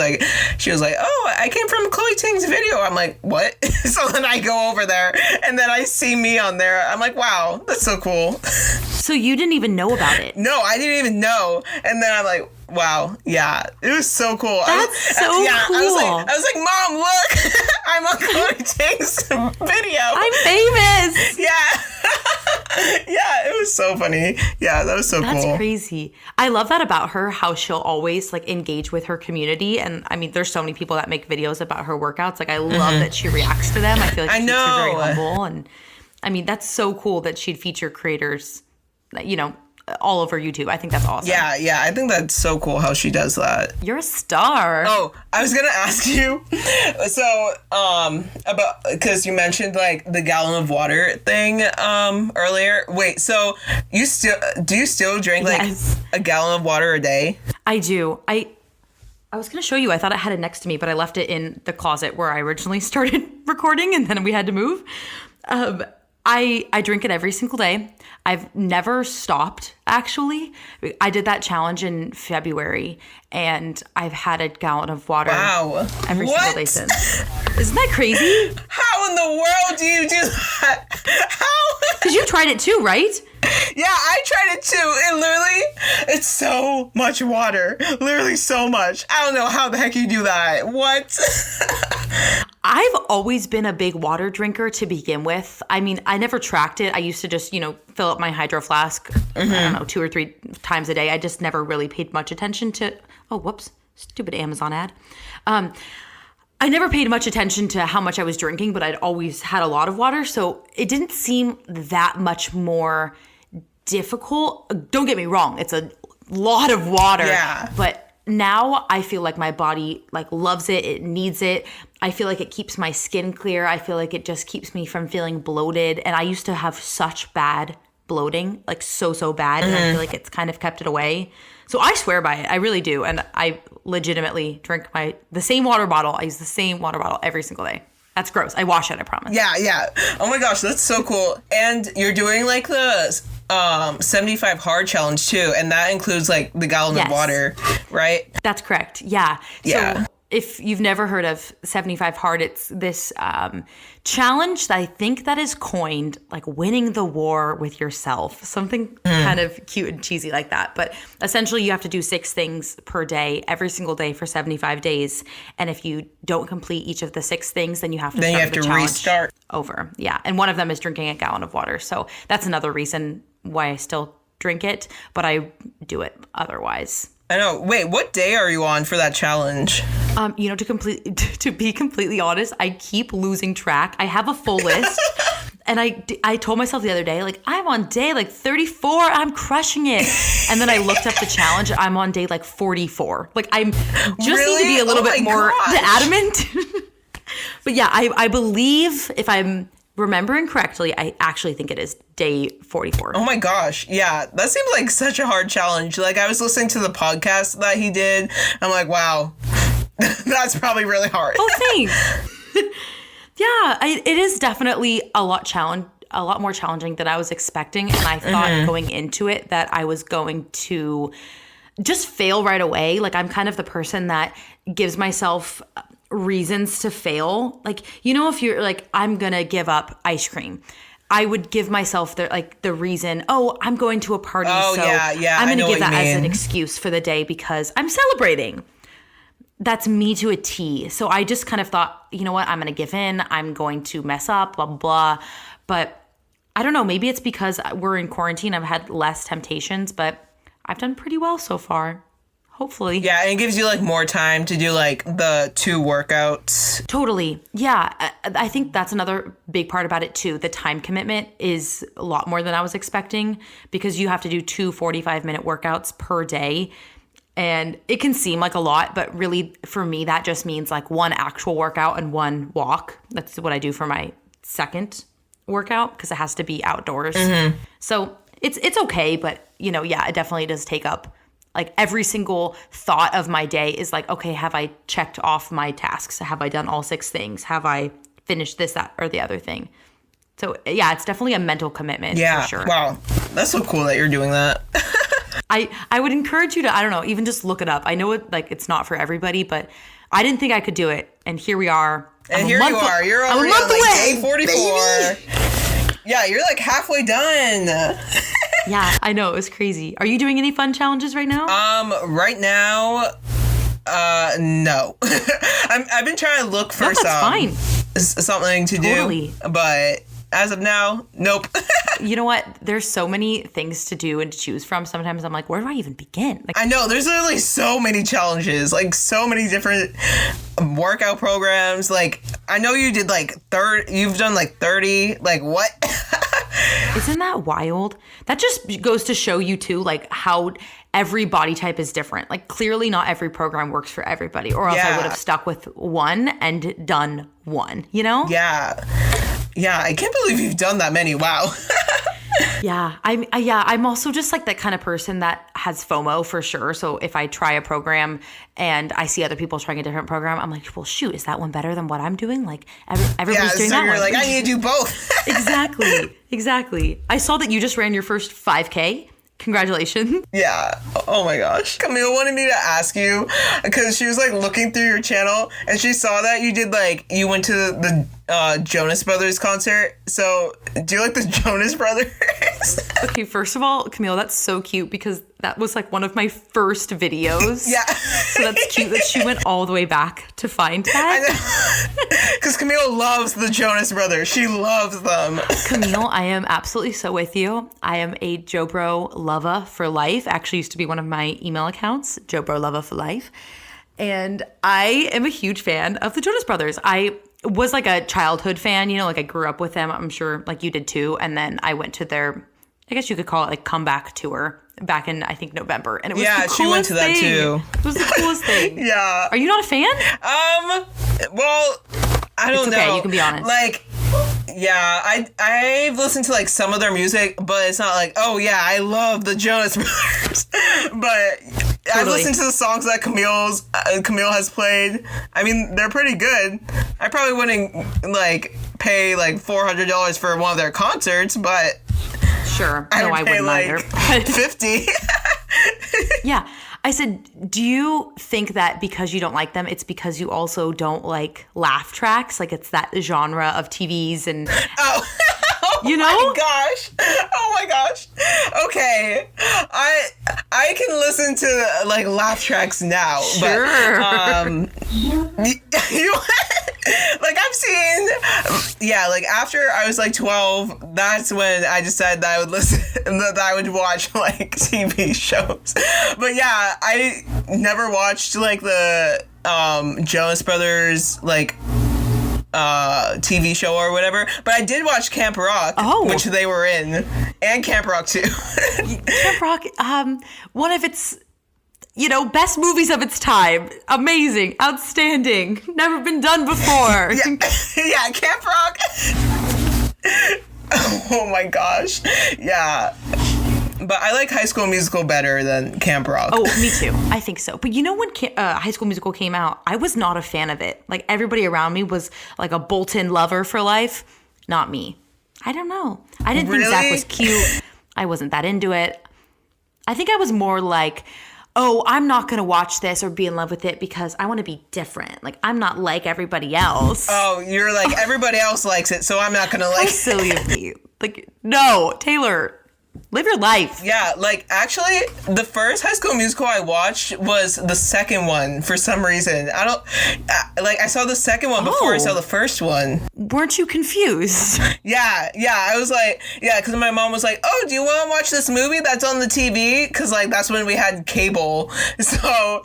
like, oh, I came from Chloe Ting's video. I'm like, what? So then I go over there, and then I see me on there. I'm like, wow, that's so cool. So you didn't even know about it? No, I didn't even know. And then I'm like, wow, yeah, it was so cool. That's so cool. I was like, Mom, look, I'm on Chloe Ting's video. I'm famous. Yeah. Yeah, it was so funny. Yeah, that was so cool. That's crazy. I love that about her, how she'll always engage with her community. And I mean, there's so many people that make videos about her workouts. I love that she reacts to them. I feel like she keeps her very humble. And I mean, that's so cool that she'd feature creators, all over YouTube. I think that's awesome. Yeah, I think that's so cool how she does that. You're a star. Oh, I was gonna ask you, so about, because you mentioned the gallon of water thing earlier. Wait, so do you still drink a gallon of water a day? I do. I was gonna show you. I thought I had it next to me, but I left it in the closet where I originally started recording, and then we had to move. I drink it every single day. I've never stopped, actually. I did that challenge in February, and I've had a gallon of water every single day since. Isn't that crazy? How in the world do you do that? How? Because you tried it too, right? Yeah, I tried it too. And literally, it's so much water. Literally so much. I don't know how the heck you do that. What? I've always been a big water drinker to begin with. I mean, I never tracked it. I used to just, fill up my hydro flask, I don't know, 2 or 3 times a day. I just never really paid much attention to, oh, whoops, stupid Amazon ad. I never paid much attention to how much I was drinking, but I'd always had a lot of water. So it didn't seem that much more difficult. Don't get me wrong. It's a lot of water. Yeah. But now I feel like my body loves it. It needs it. I feel like it keeps my skin clear. I feel like it just keeps me from feeling bloated. And I used to have such bad bloating, so bad. And I feel like it's kind of kept it away. So I swear by it. I really do. And I legitimately drink the same water bottle. I use the same water bottle every single day. That's gross. I wash it, I promise. Yeah. Oh my gosh, that's so cool. And you're doing the 75 hard challenge too, and that includes the gallon of water, right? That's correct. Yeah. Yeah. So if you've never heard of 75 hard, it's this challenge that I think that is coined winning the war with yourself, something kind of cute and cheesy like that. But essentially you have to do 6 things per day, every single day for 75 days. And if you don't complete each of the 6 things, then you have to start the challenge restart over. Yeah. And one of them is drinking a gallon of water. So that's another reason why I still drink it, but I do it otherwise. I know. Wait, what day are you on for that challenge? To be completely honest, I keep losing track. I have a full list. And I told myself the other day, I'm on day 34. I'm crushing it. And then I looked up the challenge. I'm on day 44. I'm just need to be a little bit more adamant. But yeah, I believe if I'm remembering correctly, I actually think it is day 44. Oh my gosh. Yeah. That seems like such a hard challenge. I was listening to the podcast that he did. I'm like, wow, that's probably really hard. Oh, thanks. Yeah, it is definitely a lot more challenging than I was expecting. And I thought going into it that I was going to just fail right away. I'm kind of the person that gives myself reasons to fail. If you're I'm gonna give up ice cream, I would give myself the reason, I'm going to a party, I'm gonna give that as an excuse for the day because I'm celebrating. That's me to a T. So I just kind of thought, you know what, I'm gonna give in, I'm going to mess up, blah blah blah. But I don't know, maybe it's because we're in quarantine, I've had less temptations, but I've done pretty well so far. Hopefully. Yeah, and it gives you more time to do the 2 workouts. Totally. Yeah. I think that's another big part about it too. The time commitment is a lot more than I was expecting because you have to do 2 45-minute workouts per day. And it can seem like a lot, but really for me, that just means 1 actual workout and 1 walk. That's what I do for my second workout because it has to be outdoors. Mm-hmm. So it's okay, but it definitely does take up every single thought of my day is okay, have I checked off my tasks? Have I done all 6 things? Have I finished this, that, or the other thing? So yeah, it's definitely a mental commitment for sure. Wow. That's so cool that you're doing that. I would encourage you to, I don't know, even just look it up. I know it's not for everybody, but I didn't think I could do it. And here we are. And here you are. You're over day 44. Baby. Yeah, you're halfway done. Yeah, I know. It was crazy. Are you doing any fun challenges right now? Right now, no. I've been trying to look for something to do, but as of now, nope. You know what? There's so many things to do and to choose from. Sometimes I'm where do I even begin? I know. There's literally so many challenges, so many different workout programs. I know you did 30. You've done 30. What? Isn't that wild? That just goes to show you too, how every body type is different. Clearly not every program works for everybody, or else I would have stuck with one and done one, Yeah. Yeah, I can't believe you've done that many. Wow. I'm also just like that kind of person that has FOMO for sure. So if I try a program and I see other people trying a different program, I'm like, well, shoot, is that one better than what I'm doing? Like everybody's doing so that you're one. like, I need to do both. Exactly. I saw that you just ran your first 5K. Congratulations. Yeah. Oh my gosh. Camille wanted me to ask you because she was like looking through your channel and she saw that you went to the Jonas Brothers concert. So do you like the Jonas Brothers? Okay, first of all, Camille, that's so cute because that was like one of my first videos. Yeah. So that's cute that she went all the way back to find that. Because Camille loves the Jonas Brothers. She loves them. Camille, I am absolutely so with you. I am a Joe Bro lover for life. Actually used to be one of my email accounts, Joe Bro lover for life. And I am a huge fan of the Jonas Brothers. I was like a childhood fan, like I grew up with them. I'm sure like you did too. And then I went to their, I guess you could call it like comeback tour back in, I think, November. And it was the coolest she went to that thing. too. It was the coolest thing. Yeah. Are you not a fan? Well, I don't know. Okay, you can be honest. Like, yeah, I've listened to like some of their music, but it's not like, oh yeah, I love the Jonas Brothers. But I've listened to the songs that Camille has played. I mean, they're pretty good. I probably wouldn't like pay like $400 for one of their concerts, but sure. I No, I pay wouldn't like either. 50. Yeah. I said, do you think that because you don't like them, it's because you also don't like laugh tracks? Like it's that genre of TVs and... Oh. You know? Oh my gosh. Okay. I can listen to like laugh tracks now. Sure. But like I've seen like after I was like 12, that's when I decided that I would listen that I would watch like TV shows. But yeah, I never watched like the Jonas Brothers like TV show or whatever, but I did watch Camp Rock, which they were in, and Camp Rock 2. Camp Rock, one of its, best movies of its time. Amazing, outstanding, never been done before. Yeah, Camp Rock. Oh my gosh, yeah. But I like High School Musical better than Camp Rock. Oh, me too. I think so. But when High School Musical came out, I was not a fan of it. Like everybody around me was like a Bolton lover for life. Not me. I don't know. I didn't think Zach was cute. I wasn't that into it. I think I was more like, oh, I'm not going to watch this or be in love with it because I want to be different. Like I'm not like everybody else. Oh, you're like, everybody else likes it, so I'm not going to like it. How silly of me. Like, no, Taylor. Live your life. Yeah, like actually, the first High School Musical I watched was the second one for some reason. I saw the second one before I saw the first one. Weren't you confused? Yeah, I was like, because my mom was like, oh, do you want to watch this movie that's on the TV? Because like that's when we had cable. So,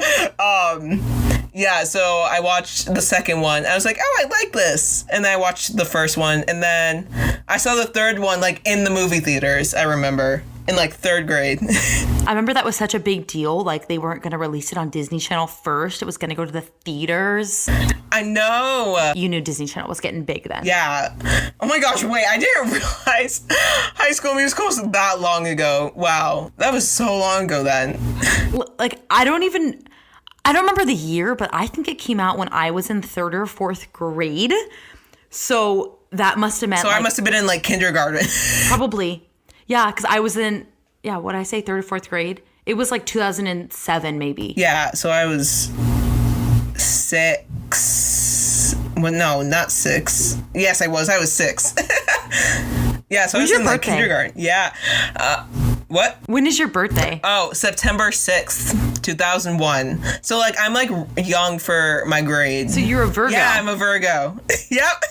so I watched the second one. I was like, oh, I like this. And then I watched the first one. And then I saw the third one, like, in the movie theaters, I remember, in, like, third grade. I remember that was such a big deal. Like, they weren't going to release it on Disney Channel first. It was going to go to the theaters. I know. You knew Disney Channel was getting big then. Yeah. Oh, my gosh, wait. I didn't realize High School Musical was that long ago. Wow. That was so long ago then. Like, I don't remember the year, but I think it came out when I was in third or fourth grade. So that must have meant. So I must have been in like kindergarten. Probably. Yeah, because I was in, what did I say, third or fourth grade? It was like 2007 maybe. Yeah, so I was 6. Well, no, not 6. Yes, I was 6. Yeah, so I was in like kindergarten. Yeah. What? When is your birthday? Oh, September 6th, 2001. So, like, I'm, like, young for my grade. So you're a Virgo. Yeah, I'm a Virgo. Yep.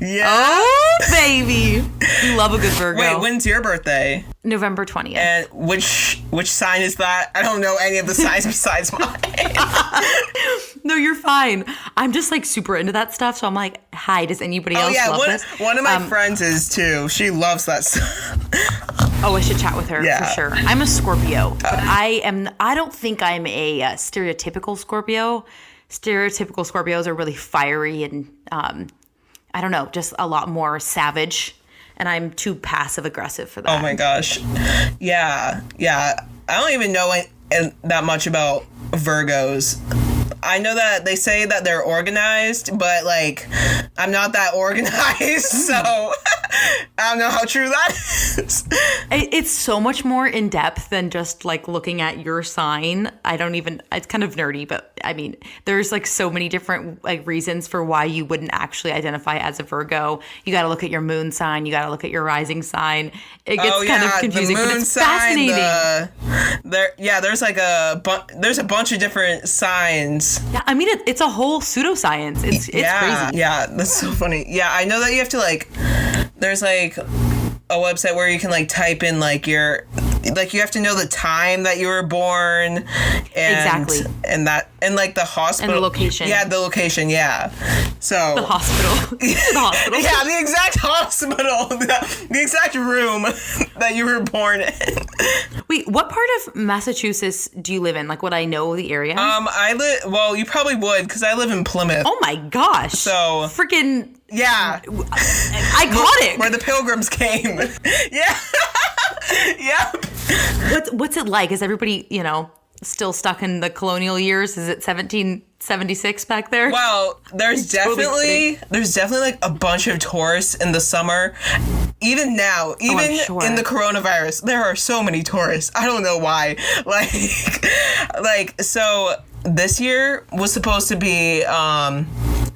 Yeah. Oh, baby. You love a good Virgo. Wait, when's your birthday? November 20th. And which sign is that? I don't know any of the signs besides mine. No, you're fine. I'm just, like, super into that stuff. So I'm like, hi, does anybody else love this? One of my friends is, too. She loves that stuff. Oh, I should chat with her for sure. I'm a Scorpio, but I don't think I'm a stereotypical Scorpio. Stereotypical Scorpios are really fiery and, I don't know, just a lot more savage and I'm too passive aggressive for that. Oh my gosh. Yeah. I don't even know that much about Virgos. I know that they say that they're organized, but like I'm not that organized, so I don't know how true that is. It's so much more in depth than just like looking at your sign. It's kind of nerdy, but I mean, there's like so many different like reasons for why you wouldn't actually identify as a Virgo. You got to look at your moon sign, you got to look at your rising sign. It gets kind of confusing, the moon but it's sign, fascinating. There's like there's a bunch of different signs. Yeah, I mean, it's a whole pseudoscience. It's crazy. Yeah, that's so funny. Yeah, I know that you have to like, there's like a website where you can like type in like you have to know the time that you were born. Exactly. And like the hospital. And the location. Yeah, the location, yeah. So. The hospital. The hospital. Yeah, the exact hospital. The exact room that you were born in. Wait, what part of Massachusetts do you live in? Like, would I know the area? Well, you probably would, because I live in Plymouth. Oh my gosh. So. Freaking. Yeah. Iconic. Where the pilgrims came. Yeah. Yep. What's it like? Is everybody, still stuck in the colonial years? Is it 1776 back there? Well, there's definitely like a bunch of tourists in the summer. Even now, in the coronavirus, there are so many tourists. I don't know why. So this year was supposed to be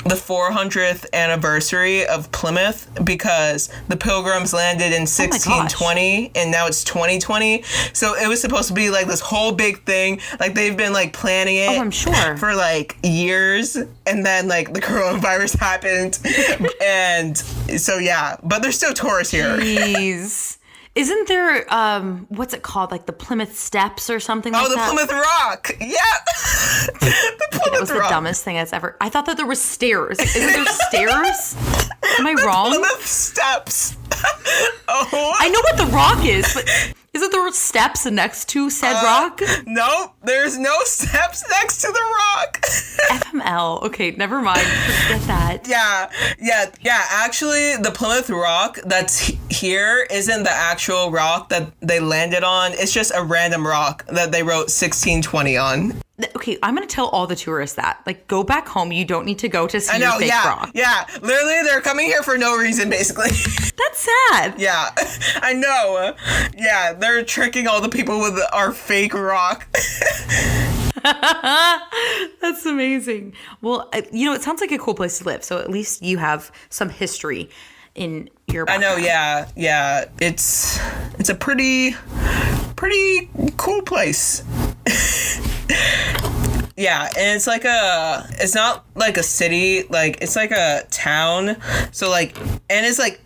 the 400th anniversary of Plymouth, because the Pilgrims landed in 1620 and now it's 2020. So it was supposed to be like this whole big thing. Like they've been like planning it I'm sure. for like years, and then like the coronavirus happened. And so yeah, but there's still tourists here. Jeez. Isn't there, what's it called? Like the Plymouth Steps or something like that? Oh, the Plymouth Rock. Yeah. The Plymouth That was Rock. the dumbest thing that's ever. I thought that there was stairs. Isn't there stairs? Am I wrong? Plymouth Steps. Oh. I know what the rock is, but isn't there steps next to said rock? Nope. There's no steps next to the rock. FML. Okay, never mind. Forget that. Yeah. Actually, the Plymouth Rock that's here isn't the actual rock that they landed on. It's just a random rock that they wrote 1620 on. Okay, I'm going to tell all the tourists that. Like, go back home. You don't need to go to see your fake rock. Yeah. Literally, they're coming here for no reason, basically. That's sad. Yeah, I know. Yeah, they're tricking all the people with our fake rock. That's amazing. Well, it sounds like a cool place to live. So at least you have some history in your background. I know, yeah. It's a pretty cool place. Yeah, and it's not like a city, like it's like a town. So like, and it's like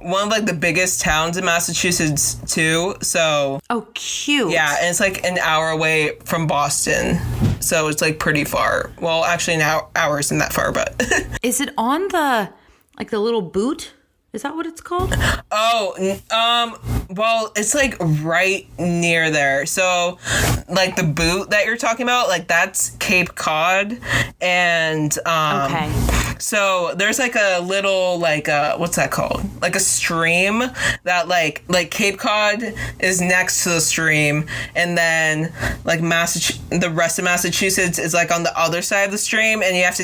one of like the biggest towns in Massachusetts too. So oh, cute. Yeah, and it's like an hour away from Boston. So it's like pretty far. Well, actually an hour isn't that far, but is it on the little boot? Is that what it's called? Oh, well, it's like right near there. So, like the boot that you're talking about, like that's Cape Cod, and okay. So there's like a little what's that called? Like a stream that like Cape Cod is next to the stream, and then like the rest of Massachusetts is like on the other side of the stream, and you have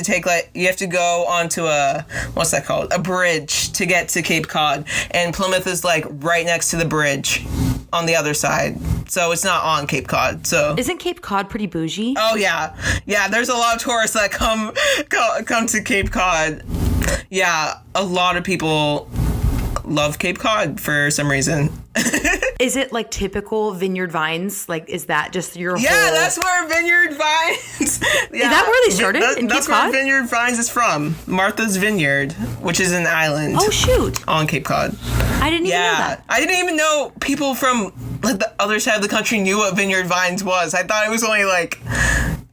to go onto a what's that called? A bridge to get to Cape Cod, and Plymouth is like right next to the bridge on the other side, so it's not on Cape Cod. So isn't Cape Cod pretty bougie? Oh yeah. There's a lot of tourists that come to Cape Cod. Yeah, a lot of people love Cape Cod for some reason. Is it like typical Vineyard Vines? Like, is that just your whole... Yeah, that's where Vineyard Vines... Yeah. Is that where they started in Cape That's Cod? where Vineyard Vines is from. Martha's Vineyard, which is an island. Oh, shoot. On Cape Cod. I didn't even know that. I didn't even know people from like the other side of the country knew what Vineyard Vines was. I thought it was only like...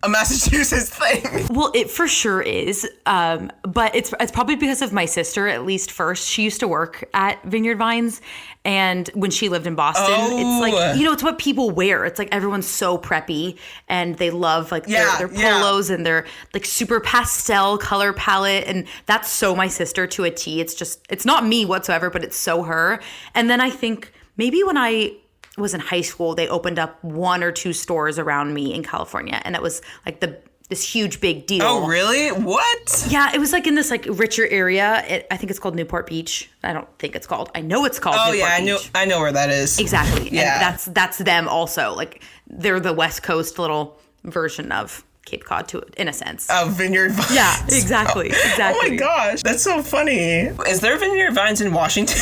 a Massachusetts thing. Well, it for sure is. But it's probably because of my sister, at least first. She used to work at Vineyard Vines. And when she lived in Boston, it's like, it's what people wear. It's like everyone's so preppy and they love like their polos and their like super pastel color palette. And that's so my sister to a T. It's not me whatsoever, but it's so her. And then I think maybe when I was in high school, they opened up 1 or 2 stores around me in California. And it was like this huge big deal. Oh, really? What? Yeah, it was like in this like richer area. I think it's called Newport Beach. I don't think it's called. I know it's called Newport Beach. I know where that is. Exactly. Yeah. And that's them also. Like they're the West Coast little version of Cape Cod in a sense. Of Vineyard Vines. Yeah, exactly. Oh my gosh, that's so funny. Is there Vineyard Vines in Washington?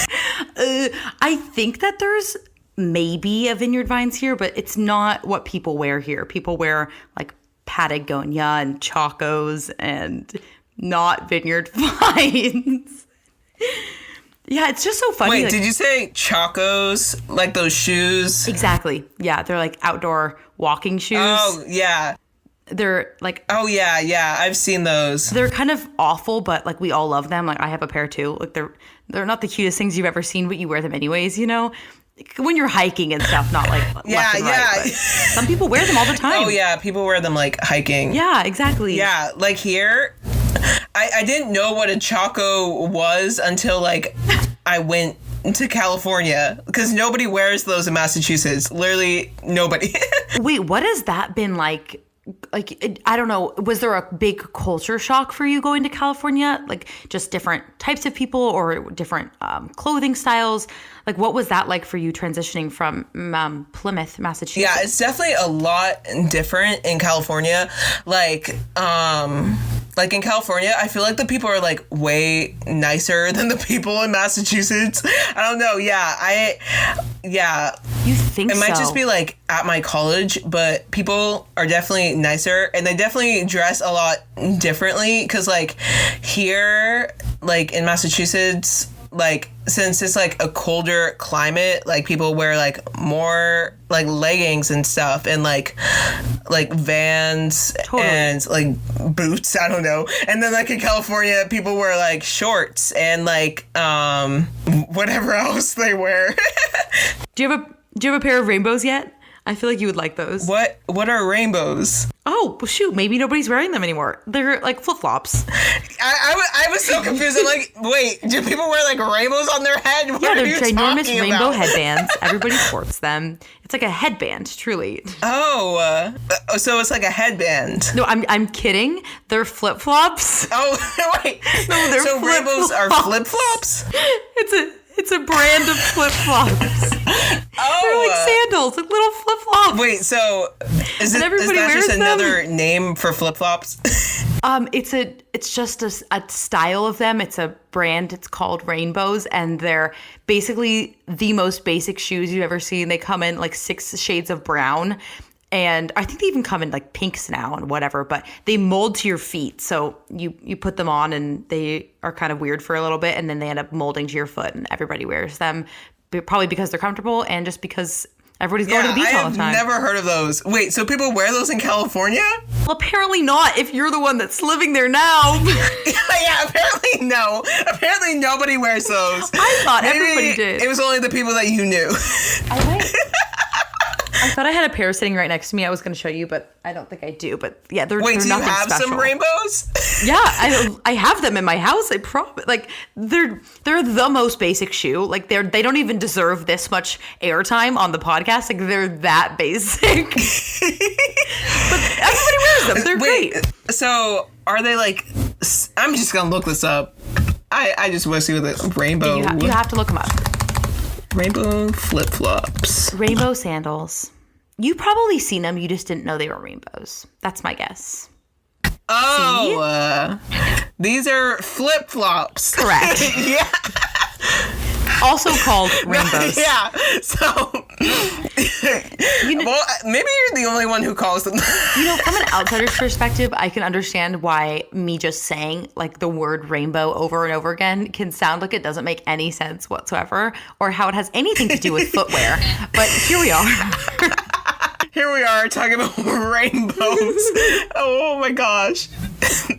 I think that there's maybe a Vineyard Vines here, but it's not what people wear here. People wear like Patagonia and Chacos and not Vineyard Vines. Yeah, it's just so funny. Wait, like, did you say Chacos? Like those shoes? Exactly. Yeah, they're like outdoor walking shoes. Oh, yeah. They're like... Oh, yeah. I've seen those. They're kind of awful, but like we all love them. Like I have a pair too. Like they're not the cutest things you've ever seen, but you wear them anyways, when you're hiking and stuff, not like left and right. But some people wear them all the time. Oh yeah, people wear them like hiking. Yeah, exactly. Yeah, like here, I didn't know what a Chaco was until like I went to California because nobody wears those in Massachusetts. Literally nobody. Wait, what has that been like? Like, I don't know, was there a big culture shock for you going to California? Like, just different types of people or different clothing styles? Like, what was that like for you transitioning from Plymouth, Massachusetts? Yeah, it's definitely a lot different in California. Like in California, I feel like the people are like way nicer than the people in Massachusetts. I don't know. Yeah. You think so? It might just be like at my college, but people are definitely nicer and they definitely dress a lot differently. Cause like here, like in Massachusetts, like since it's like a colder climate, like people wear like more like leggings and stuff and like Vans and like boots, I don't know. And then like in California people wear like shorts and like whatever else they wear. Do you have a pair of rainbows yet? I feel like you would like those. What are rainbows? Oh, well, shoot, maybe nobody's wearing them anymore. They're like flip-flops. I was so confused. I'm like, wait, do people wear like rainbows on their head? What they're ginormous rainbow about? Headbands. Everybody sports them. It's like a headband, truly. Oh, so it's like a headband. No, I'm kidding. They're flip-flops. Oh, wait. No, they're so flip-flops. rainbows are flip-flops? It's a brand of flip-flops. Oh. They're like sandals, like little flip-flops. Wait, so is that just another name for flip-flops? It's just a style of them. It's a brand. It's called Rainbows, and they're basically the most basic shoes you've ever seen. They come in like 6 shades of brown. And I think they even come in like pinks now and whatever, but they mold to your feet. So you put them on and they are kind of weird for a little bit, and then they end up molding to your foot, and everybody wears them, probably because they're comfortable and just because everybody's going to the beach all the time. I've never heard of those. Wait, so people wear those in California? Well, apparently not if you're the one that's living there now. Yeah, apparently no. Apparently nobody wears those. I thought everybody did. It was only the people that you knew. I thought I had a pair sitting right next to me. I was going to show you, but I don't think I do. But yeah, they're Wait, they're do you nothing have special. some rainbows? Yeah, I have them in my house. I like they're the most basic shoe. Like they don't even deserve this much airtime on the podcast. Like they're that basic. But everybody wears them. They're great. So are they like? I'm just gonna look this up. I just want to see what the rainbow. You have to look them up. Rainbow flip-flops. Rainbow sandals. You've probably seen them. You just didn't know they were rainbows. That's my guess. Oh, these are flip-flops. Correct. Yeah. Also called rainbows. Yeah. So, well, maybe you're the only one who calls them. From an outsider's perspective, I can understand why me just saying like the word rainbow over and over again can sound like it doesn't make any sense whatsoever, or how it has anything to do with footwear. But here we are. here we are talking about rainbows. Oh my gosh.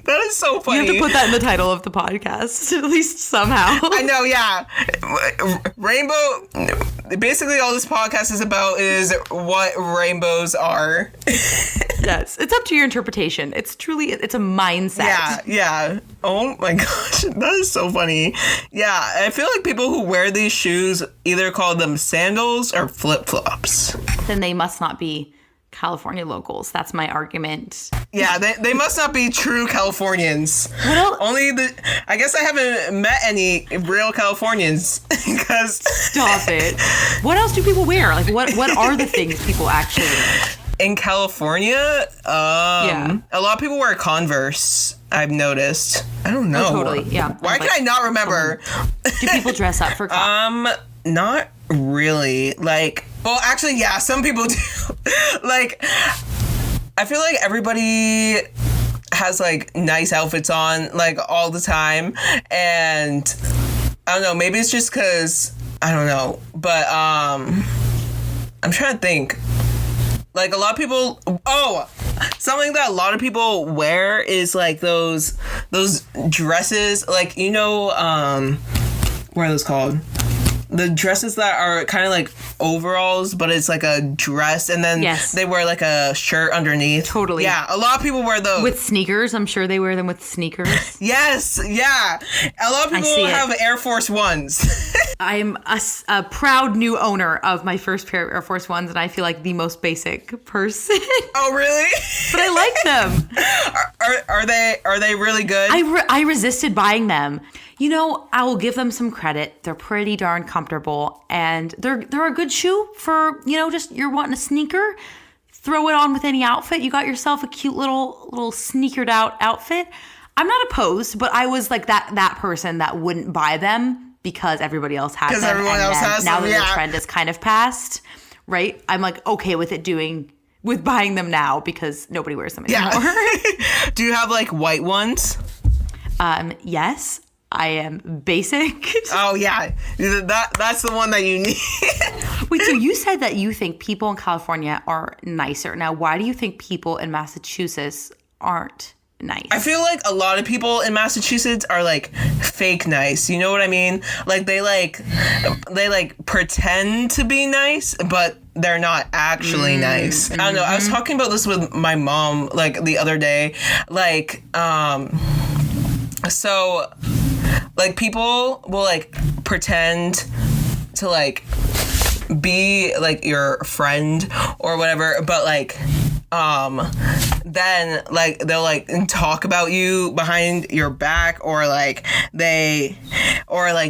That is so funny. You have to put that in the title of the podcast, at least somehow. I know, yeah. Rainbow, basically all this podcast is about is what rainbows are. Yes, it's up to your interpretation. It's a mindset. Yeah. Oh my gosh, that is so funny. Yeah, I feel like people who wear these shoes either call them sandals or flip-flops. Then they must not be California locals. That's my argument. Yeah, they must not be true Californians. What else? I guess I haven't met any real Californians because. Stop it. What else do people wear? Like, what are the things people actually wear? In California, a lot of people wear Converse. I've noticed. I don't know. Oh, totally. Yeah. Why can I not remember? Do people dress up for Not really. Like, well, actually, yeah, some people do. Like, I feel like everybody has like nice outfits on like all the time, and I don't know. Maybe it's just because I don't know, but I'm trying to think. Like a lot of people, something that a lot of people wear is like those dresses, like, you know, what are those called? The dresses that are kind of like overalls, but it's like a dress, and then they wear like a shirt underneath. Totally. Yeah, a lot of people wear those. With sneakers. I'm sure they wear them with sneakers. Yes, yeah. A lot of people have Air Force Ones. I'm a proud new owner of my first pair of Air Force Ones, and I feel like the most basic person. Oh, really? But I like them. Are they really good? I resisted buying them. You know, I will give them some credit. They're pretty darn comfortable, and they're a good shoe for, you know, just you're wanting a sneaker. Throw it on with any outfit. You got yourself a cute little sneakered out outfit. I'm not opposed, but I was like that person that wouldn't buy them because everybody else has them. Because everyone else has them, now that the trend is kind of passed, right? I'm like okay with buying them now because nobody wears them anymore. Yeah. Do you have like white ones? Yes. I am basic. Oh, yeah. That's the one that you need. Wait, so you said that you think people in California are nicer. Now, why do you think people in Massachusetts aren't nice? I feel like a lot of people in Massachusetts are like fake nice. You know what I mean? Like they pretend to be nice, but they're not actually nice. I don't know. I was talking about this with my mom like the other day. Like, so like people will like pretend to like be like your friend or whatever, but like then like they'll like talk about you behind your back, or they will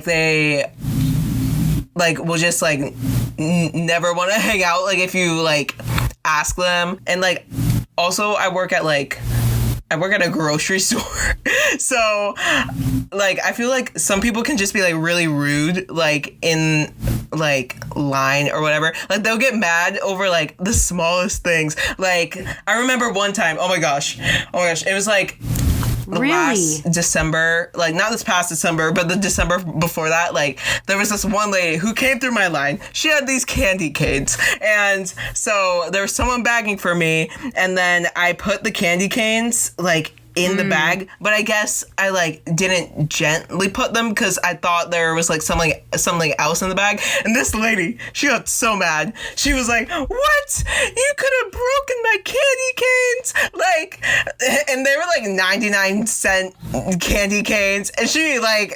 just like never want to hang out like if you like ask them. And like also I work at a grocery store. So, like, I feel like some people can just be, like, really rude, like, in, like, line or whatever. Like, they'll get mad over, like, the smallest things. Like, I remember one time, oh my gosh, it was, like, last December, like, not this past December, but the December before that, like, there was this one lady who came through my line. She had these candy canes, and so there was someone bagging for me, and then I put the candy canes, like, in the bag, but I guess I like didn't gently put them because I thought there was like something else in the bag. And this lady, she got so mad. She was like, "What? You could have broken my candy canes!" Like, and they were like 99-cent candy canes, and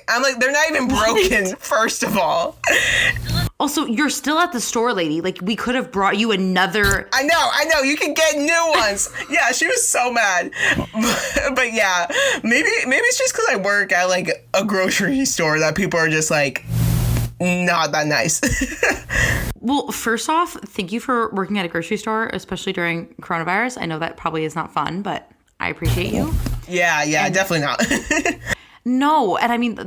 I'm like, they're not even broken. First of all. Also, you're still at the store, lady. Like, we could have brought you another. I know. You can get new ones. Yeah, she was so mad. But yeah, maybe it's just because I work at like a grocery store that people are just like not that nice. Well, first off, thank you for working at a grocery store, especially during coronavirus. I know that probably is not fun, but I appreciate you. Yeah, definitely not. No, and I mean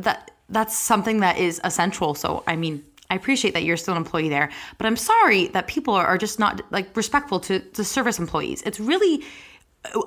that's something that is essential. So I mean, I appreciate that you're still an employee there, but I'm sorry that people are just not like respectful to service employees. It's really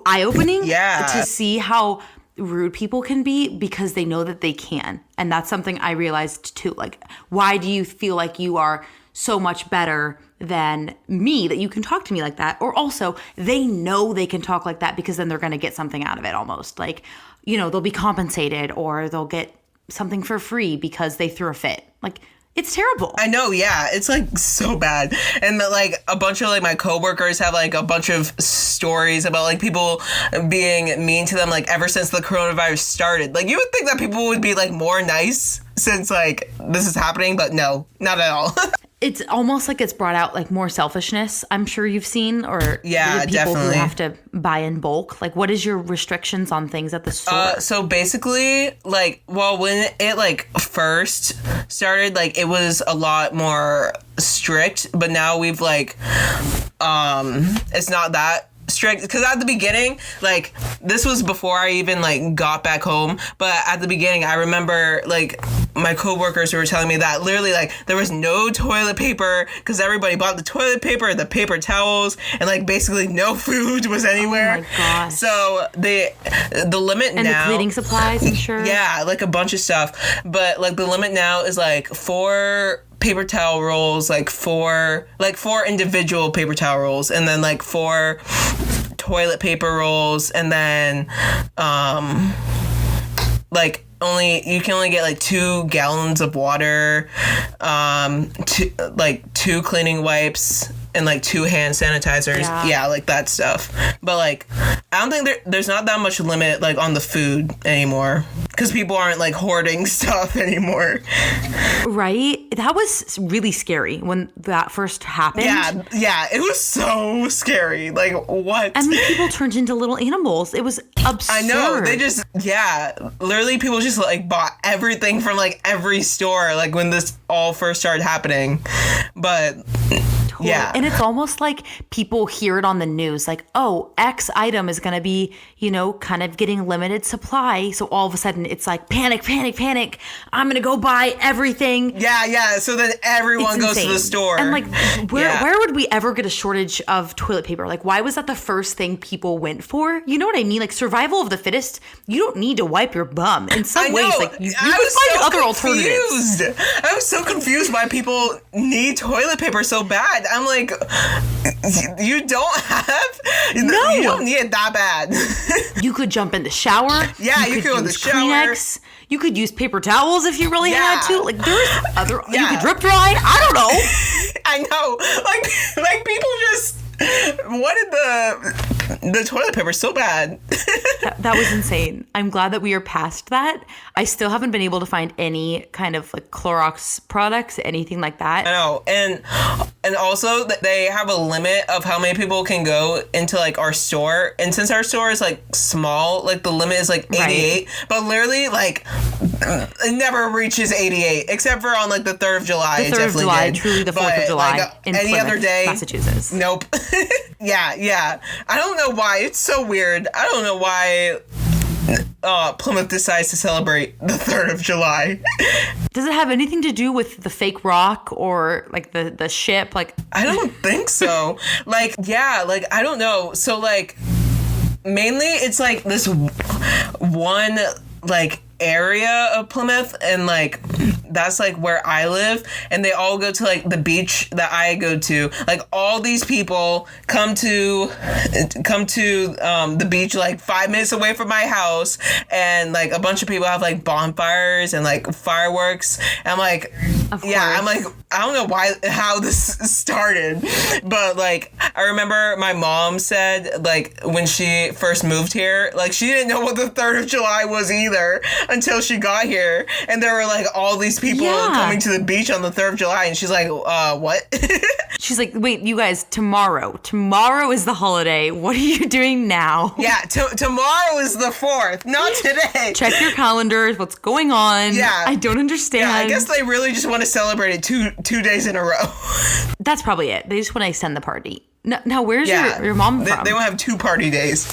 eye-opening to see how rude people can be because they know that they can. And that's something I realized too. Like, why do you feel like you are so much better than me that you can talk to me like that. Or also, they know they can talk like that because then they're going to get something out of it almost. Like, you know, they'll be compensated or they'll get something for free because they threw a fit. Like, it's terrible. I know, yeah. It's like so bad. And like a bunch of like my coworkers have like a bunch of stories about like people being mean to them like ever since the coronavirus started. Like you would think that people would be like more nice since like this is happening, but no, not at all. It's almost like it's brought out like more selfishness, I'm sure you've seen, or yeah, the people definitely. who have to buy in bulk. Like, what is your restrictions on things at the store? So basically, like, well, when it like first started, like it was a lot more strict, but now we've like, it's not that strict because at the beginning, like this was before I even like got back home, but at the beginning I remember like my coworkers were telling me that literally like there was no toilet paper because everybody bought the toilet paper, the paper towels, and like basically no food was anywhere. Oh my gosh. So the limit and now, the cleaning supplies, I'm sure. yeah, like a bunch of stuff, but like the limit now is like 4 paper towel rolls, like four individual paper towel rolls, and then like 4 toilet paper rolls, and then like you can only get like 2 gallons of water, 2 cleaning wipes, and like 2 hand sanitizers. Yeah, like that stuff. But like I don't think there's not that much limit like on the food anymore because people aren't like hoarding stuff anymore. Right? That was really scary when that first happened. Yeah, it was so scary. Like what? And then people turned into little animals. It was absurd. I know. They just literally people just like bought everything from like every store like when this all first started happening. But yeah. And it's almost like people hear it on the news, like, oh, X item is going to be, you know, kind of getting limited supply. So all of a sudden it's like panic. I'm going to go buy everything. Yeah. So then everyone goes to the store. And like, where would we ever get a shortage of toilet paper? Like, why was that the first thing people went for? You know what I mean? Like survival of the fittest. You don't need to wipe your bum. In some ways, like you can find other alternatives. I was so confused why people need toilet paper so bad. I'm like, you don't have? No. You don't need it that bad. You could jump in the shower. Yeah, you could go in the shower. Kleenex. You could use paper towels if you really had to. Like, there's other... Yeah. You could drip dry. I don't know. I know. Like people just wanted the toilet paper so bad. That was insane. I'm glad that we are past that. I still haven't been able to find any kind of like Clorox products, anything like that. I know. And also they have a limit of how many people can go into like our store. And since our store is like small, like the limit is like 88. Right. But literally like it never reaches 88 except for on like the 3rd of July. The 3rd of July, truly the 4th of July like, in any Plymouth, other day, Massachusetts. Nope. Yeah. I don't know why. It's so weird. I don't know why Plymouth decides to celebrate the 3rd of July. Does it have anything to do with the fake rock or like the ship? Like I don't think so. Like, yeah, like I don't know. So like mainly it's like this one like area of Plymouth, and like that's like where I live, and they all go to like the beach that I go to. Like all these people come to the beach like 5 minutes away from my house, and like a bunch of people have like bonfires and like fireworks. And I'm like, I'm like, I don't know how this started, but like I remember my mom said like when she first moved here, like she didn't know what the 3rd of July was either until she got here, and there were like all these people coming to the beach on the 3rd of July, and she's like, what? She's like, wait, you guys, tomorrow is the holiday. What are you doing now? Yeah, tomorrow is the 4th, not today. Check your calendars. What's going on? Yeah, I don't understand. Yeah, I guess they really just want to celebrate it two days in a row. That's probably it. They just want to extend the party. Now where's your mom from? They won't have 2 party days.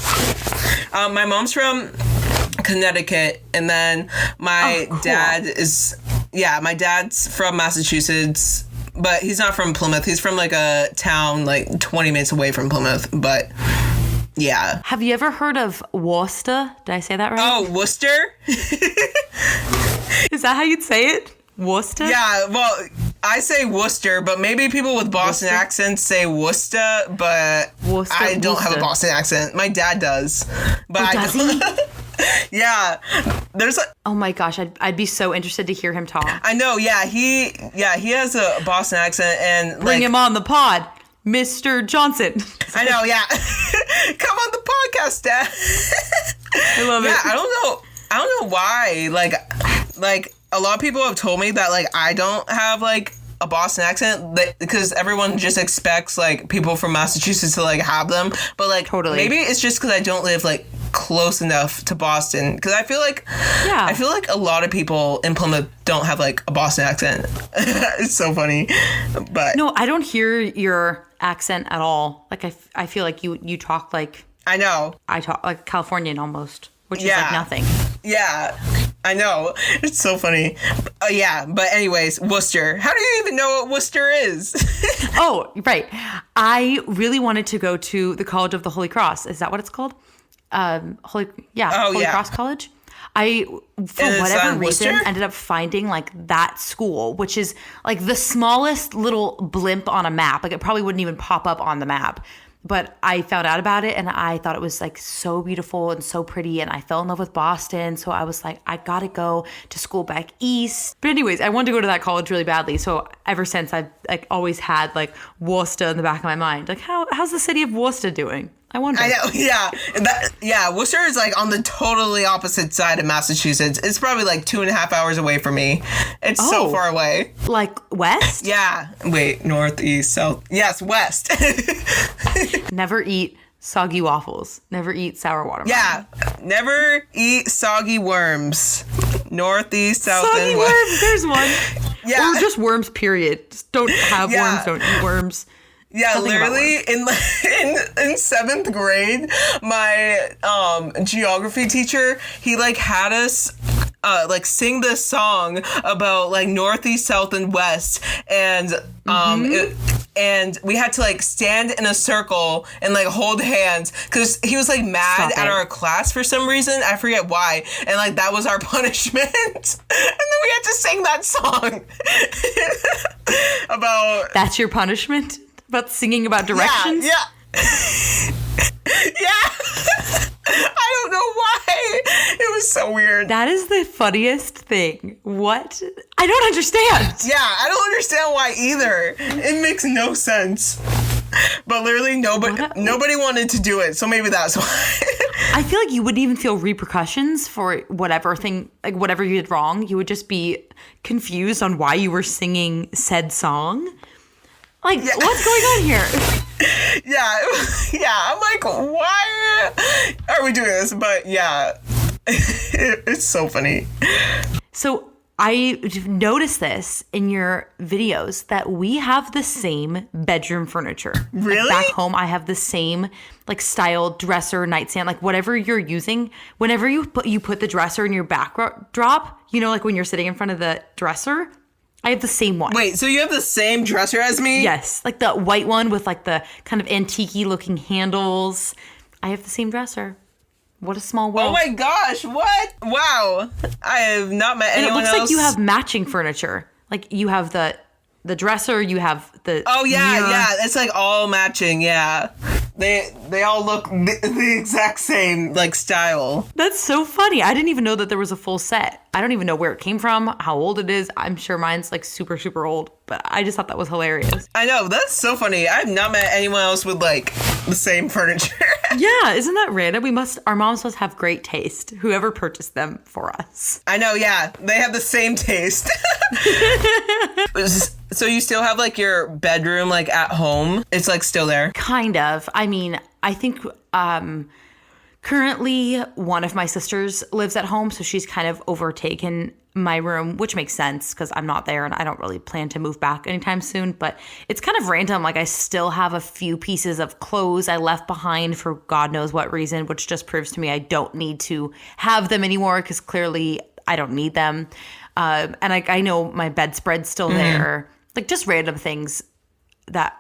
My mom's from Connecticut, and then my dad's from Massachusetts, but he's not from Plymouth. He's from like a town like 20 minutes away from Plymouth, but yeah. Have you ever heard of Worcester? Did I say that right? Oh, Worcester? Is that how you'd say it? Worcester? Yeah, well, I say Worcester, but maybe people with Boston accents say Worcester, but I don't have a Boston accent. My dad does. But does he? Yeah. There's Oh my gosh, I'd be so interested to hear him talk. I know, he has a Boston accent and Bring him on the pod, Mr. Johnson. I know, yeah. Come on the podcast, Dad. I love it. Yeah, I don't know why. Like a lot of people have told me that like I don't have like a Boston accent because everyone just expects like people from Massachusetts to like have them, but like totally. Maybe it's just because I don't live like close enough to Boston, because I feel like a lot of people in Plymouth don't have like a Boston accent. It's so funny, but no, I don't hear your accent at all. Like I feel like you talk like I know I talk like Californian almost, which is like nothing. Yeah, I know. It's so funny. But anyways, Worcester. How do you even know what Worcester is? Oh, right. I really wanted to go to the College of the Holy Cross. Is that what it's called? Holy Cross College. I, for whatever reason, ended up finding like that school, which is like the smallest little blimp on a map. Like it probably wouldn't even pop up on the map. But I found out about it and I thought it was like so beautiful and so pretty, and I fell in love with Boston. So I was like, I gotta go to school back east. But anyways, I wanted to go to that college really badly. So ever since I've like always had like Worcester in the back of my mind. Like how's the city of Worcester doing? I wonder. I know, yeah. Worcester is like on the totally opposite side of Massachusetts. It's probably like 2.5 hours away from me. It's so far away. Like west? Yeah. Wait, north, east, south. Yes, west. Never eat soggy waffles. Never eat sour watermelon. Yeah. Never eat soggy worms. North, east, south, soggy and west. Worms, there's one. Yeah. Or just worms, period. Just don't have worms, don't eat worms. Yeah, Nothing literally in 7th grade, my geography teacher, he like had us like sing this song about like northeast, south, and west, and and we had to like stand in a circle and like hold hands because he was like mad at our class for some reason. I forget why, and like that was our punishment. And then we had to sing that song about. That's your punishment? About singing about directions? Yeah. Yeah. I don't know why. It was so weird. That is the funniest thing. What? I don't understand. Yeah, I don't understand why either. It makes no sense. But literally nobody wanted to do it, so maybe that's why. I feel like you wouldn't even feel repercussions for whatever thing, like whatever you did wrong. You would just be confused on why you were singing said song. Like, what's going on here? Yeah, I'm like, why are we doing this? But yeah, it's so funny. So I noticed this in your videos that we have the same bedroom furniture. Really? Like back home, I have the same like style dresser, nightstand, like whatever you're using. Whenever you put the dresser in your backdrop, you know, like when you're sitting in front of the dresser, I have the same one. Wait, so you have the same dresser as me? Yes, like the white one with like the kind of antique-y looking handles. I have the same dresser. What a small world. Oh my gosh, what? Wow. I have not met anyone else. And it looks like you have matching furniture. Like you have the dresser, you have the mirror. Yeah. It's like all matching, yeah. They all look the exact same, like, style. That's so funny. I didn't even know that there was a full set. I don't even know where it came from, how old it is. I'm sure mine's, like, super, super old. But I just thought that was hilarious. I know. That's so funny. I've not met anyone else with, like, the same furniture. Yeah, isn't that random? Our moms must have great taste, whoever purchased them for us. I know, yeah. They have the same taste. So you still have, like, your bedroom, like, at home? It's, like, still there? Kind of. I mean, I think currently one of my sisters lives at home, so she's kind of overtaken my room, which makes sense because I'm not there and I don't really plan to move back anytime soon. But it's kind of random. Like I still have a few pieces of clothes I left behind for God knows what reason, which just proves to me I don't need to have them anymore because clearly I don't need them. And I know my bedspread's still there. Like just random things that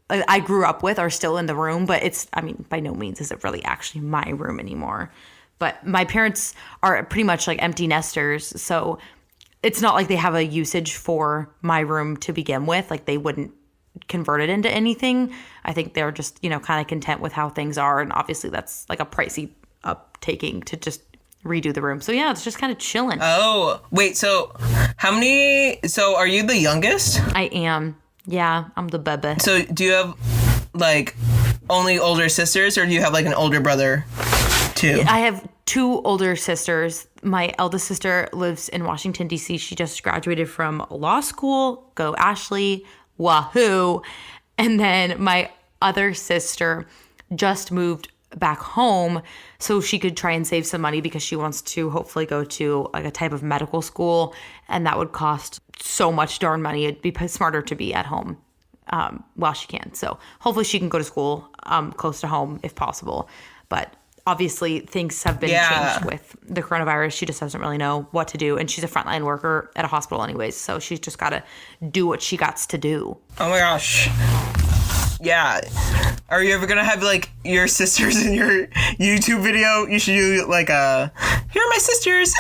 I grew up with are still in the room, but by no means is it really actually my room anymore. But my parents are pretty much like empty nesters, so it's not like they have a usage for my room to begin with. Like they wouldn't convert it into anything. I think they're just, you know, kind of content with how things are. And obviously that's like a pricey uptaking to just redo the room. So yeah, it's just kind of chilling. Oh, wait, so are you the youngest? I am. Yeah, I'm the baby. So do you have like only older sisters, or do you have like an older brother too? I have 2 older sisters. My eldest sister lives in Washington, D.C. She just graduated from law school. Go Ashley. Wahoo. And then my other sister just moved back home so she could try and save some money because she wants to hopefully go to like a type of medical school, and that would cost so much darn money. It'd be smarter to be at home while she can. So hopefully she can go to school close to home if possible. But obviously things have been changed with the coronavirus. She just doesn't really know what to do, and she's a frontline worker at a hospital anyways, so she's just got to do what she got to do. Oh my gosh. Yeah. Are you ever gonna have like your sisters in your YouTube video? You should do like here are my sisters.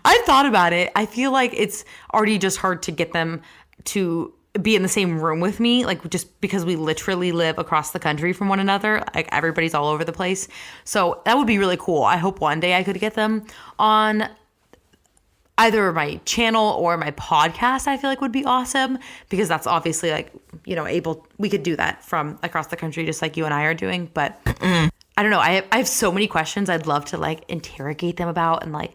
I've thought about it. I feel like it's already just hard to get them to be in the same room with me, like just because we literally live across the country from one another. Like everybody's all over the place. So that would be really cool. I hope one day I could get them on either my channel or my podcast. I feel like would be awesome because that's obviously like, you know, we could do that from across the country just like you and I are doing. But I don't know. I have so many questions I'd love to like interrogate them about, and like,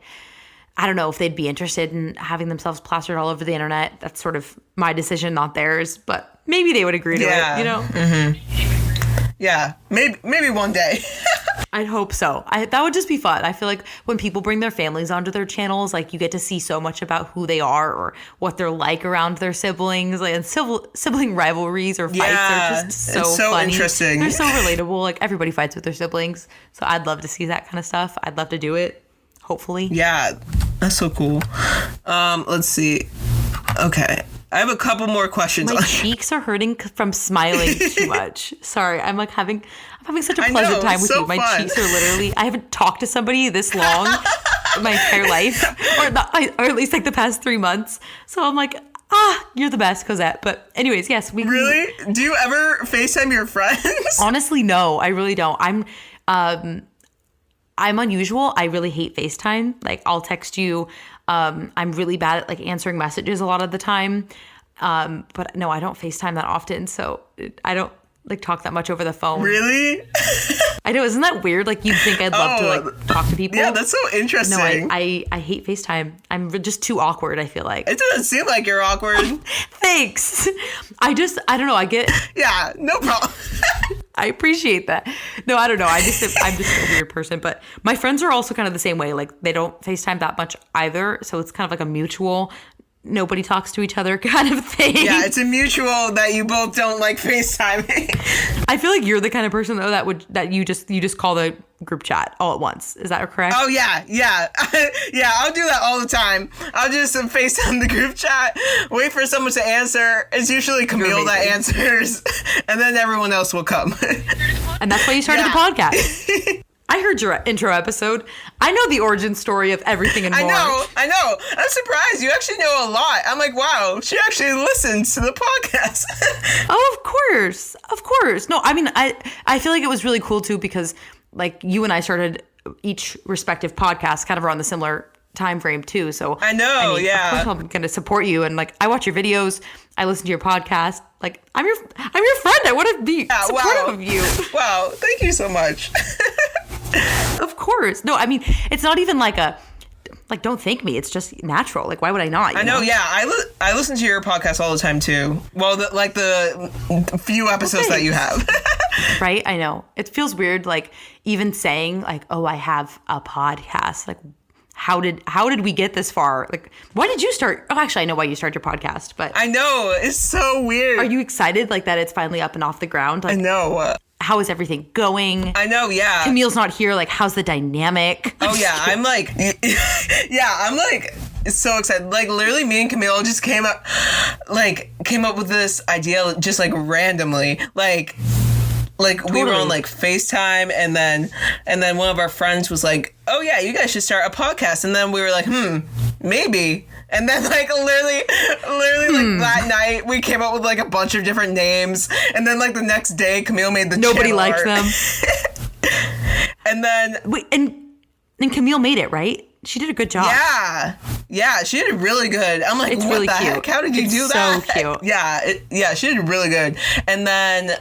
I don't know if they'd be interested in having themselves plastered all over the internet. That's sort of my decision, not theirs, but maybe they would agree to it, you know? Mm-hmm. Yeah, maybe one day. I'd hope so. That would just be fun. I feel like when people bring their families onto their channels, like you get to see so much about who they are or what they're like around their siblings, like, and sibling rivalries or fights are just so funny. Interesting. They're so relatable. Like everybody fights with their siblings. So I'd love to see that kind of stuff. I'd love to do it. Hopefully. Yeah, that's so cool. Let's see. Okay. I have a couple more questions. My cheeks are hurting from smiling too much. Sorry, I'm having such a pleasant time with you. My cheeks are literally. I haven't talked to somebody this long in my entire life, or at least like the past 3 months. So I'm like, you're the best, Cosette. But anyways, yes, we really. Do you ever FaceTime your friends? Honestly, no, I really don't. I'm unusual. I really hate FaceTime. Like I'll text you. I'm really bad at like answering messages a lot of the time. But no, I don't FaceTime that often. So I don't like talk that much over the phone. Really? I know. Isn't that weird? Like you'd think I'd love to like talk to people. Yeah, that's so interesting. No, I hate FaceTime. I'm just too awkward, I feel like. It doesn't seem like you're awkward. Thanks. I don't know. I get. Yeah, no problem. I appreciate that. No, I don't know. I'm just a weird person. But my friends are also kind of the same way. Like they don't FaceTime that much either. So it's kind of like a mutual, nobody talks to each other kind of thing. Yeah, it's a mutual that you both don't like FaceTiming. I feel like you're the kind of person though that you just call the group chat all at once. Is that correct? Oh yeah. Yeah, I'll do that all the time. I'll just FaceTime the group chat, wait for someone to answer. It's usually Camille that answers, and then everyone else will come. And that's why you started the podcast. I heard your intro episode. I know the origin story of everything and more. I know. I'm surprised. You actually know a lot. I'm like, wow, she actually listens to the podcast. Oh, of course. No, I mean, I feel like it was really cool too because like you and I started each respective podcast kind of around the similar time frame too. So I know, Of course I'm going to support you, and like I watch your videos, I listen to your podcast. Like I'm your friend. I want to be supportive of you. Wow, thank you so much. Of course. No, I mean, it's not even like don't thank me. It's just natural. Like, why would I not? I know. Yeah, I listen to your podcast all the time too. Well, the few episodes that you have. Right. I know. It feels weird. Like even saying like, oh, I have a podcast. Like, how did we get this far? Like, why did you start? Oh, actually, I know why you started your podcast. But I know it's so weird. Are you excited like that? It's finally up and off the ground. Like, I know. How is everything going? I know, yeah. Camille's not here. Like, how's the dynamic? Oh, yeah. I'm like so excited. Like, literally, me and Camille just came up with this idea just like randomly. Like like we were on like FaceTime, and then one of our friends was like, "Oh yeah, you guys should start a podcast." And then we were like, maybe. And then like literally like that night we came up with like a bunch of different names, and then like the next day Camille made the Nobody channel liked art. them. And then Wait, and Camille made it, right? She did a good job. yeah, she did really good. I'm like, It's what really the cute. heck? How did you It's do that? so cute. Yeah, she did really good. And then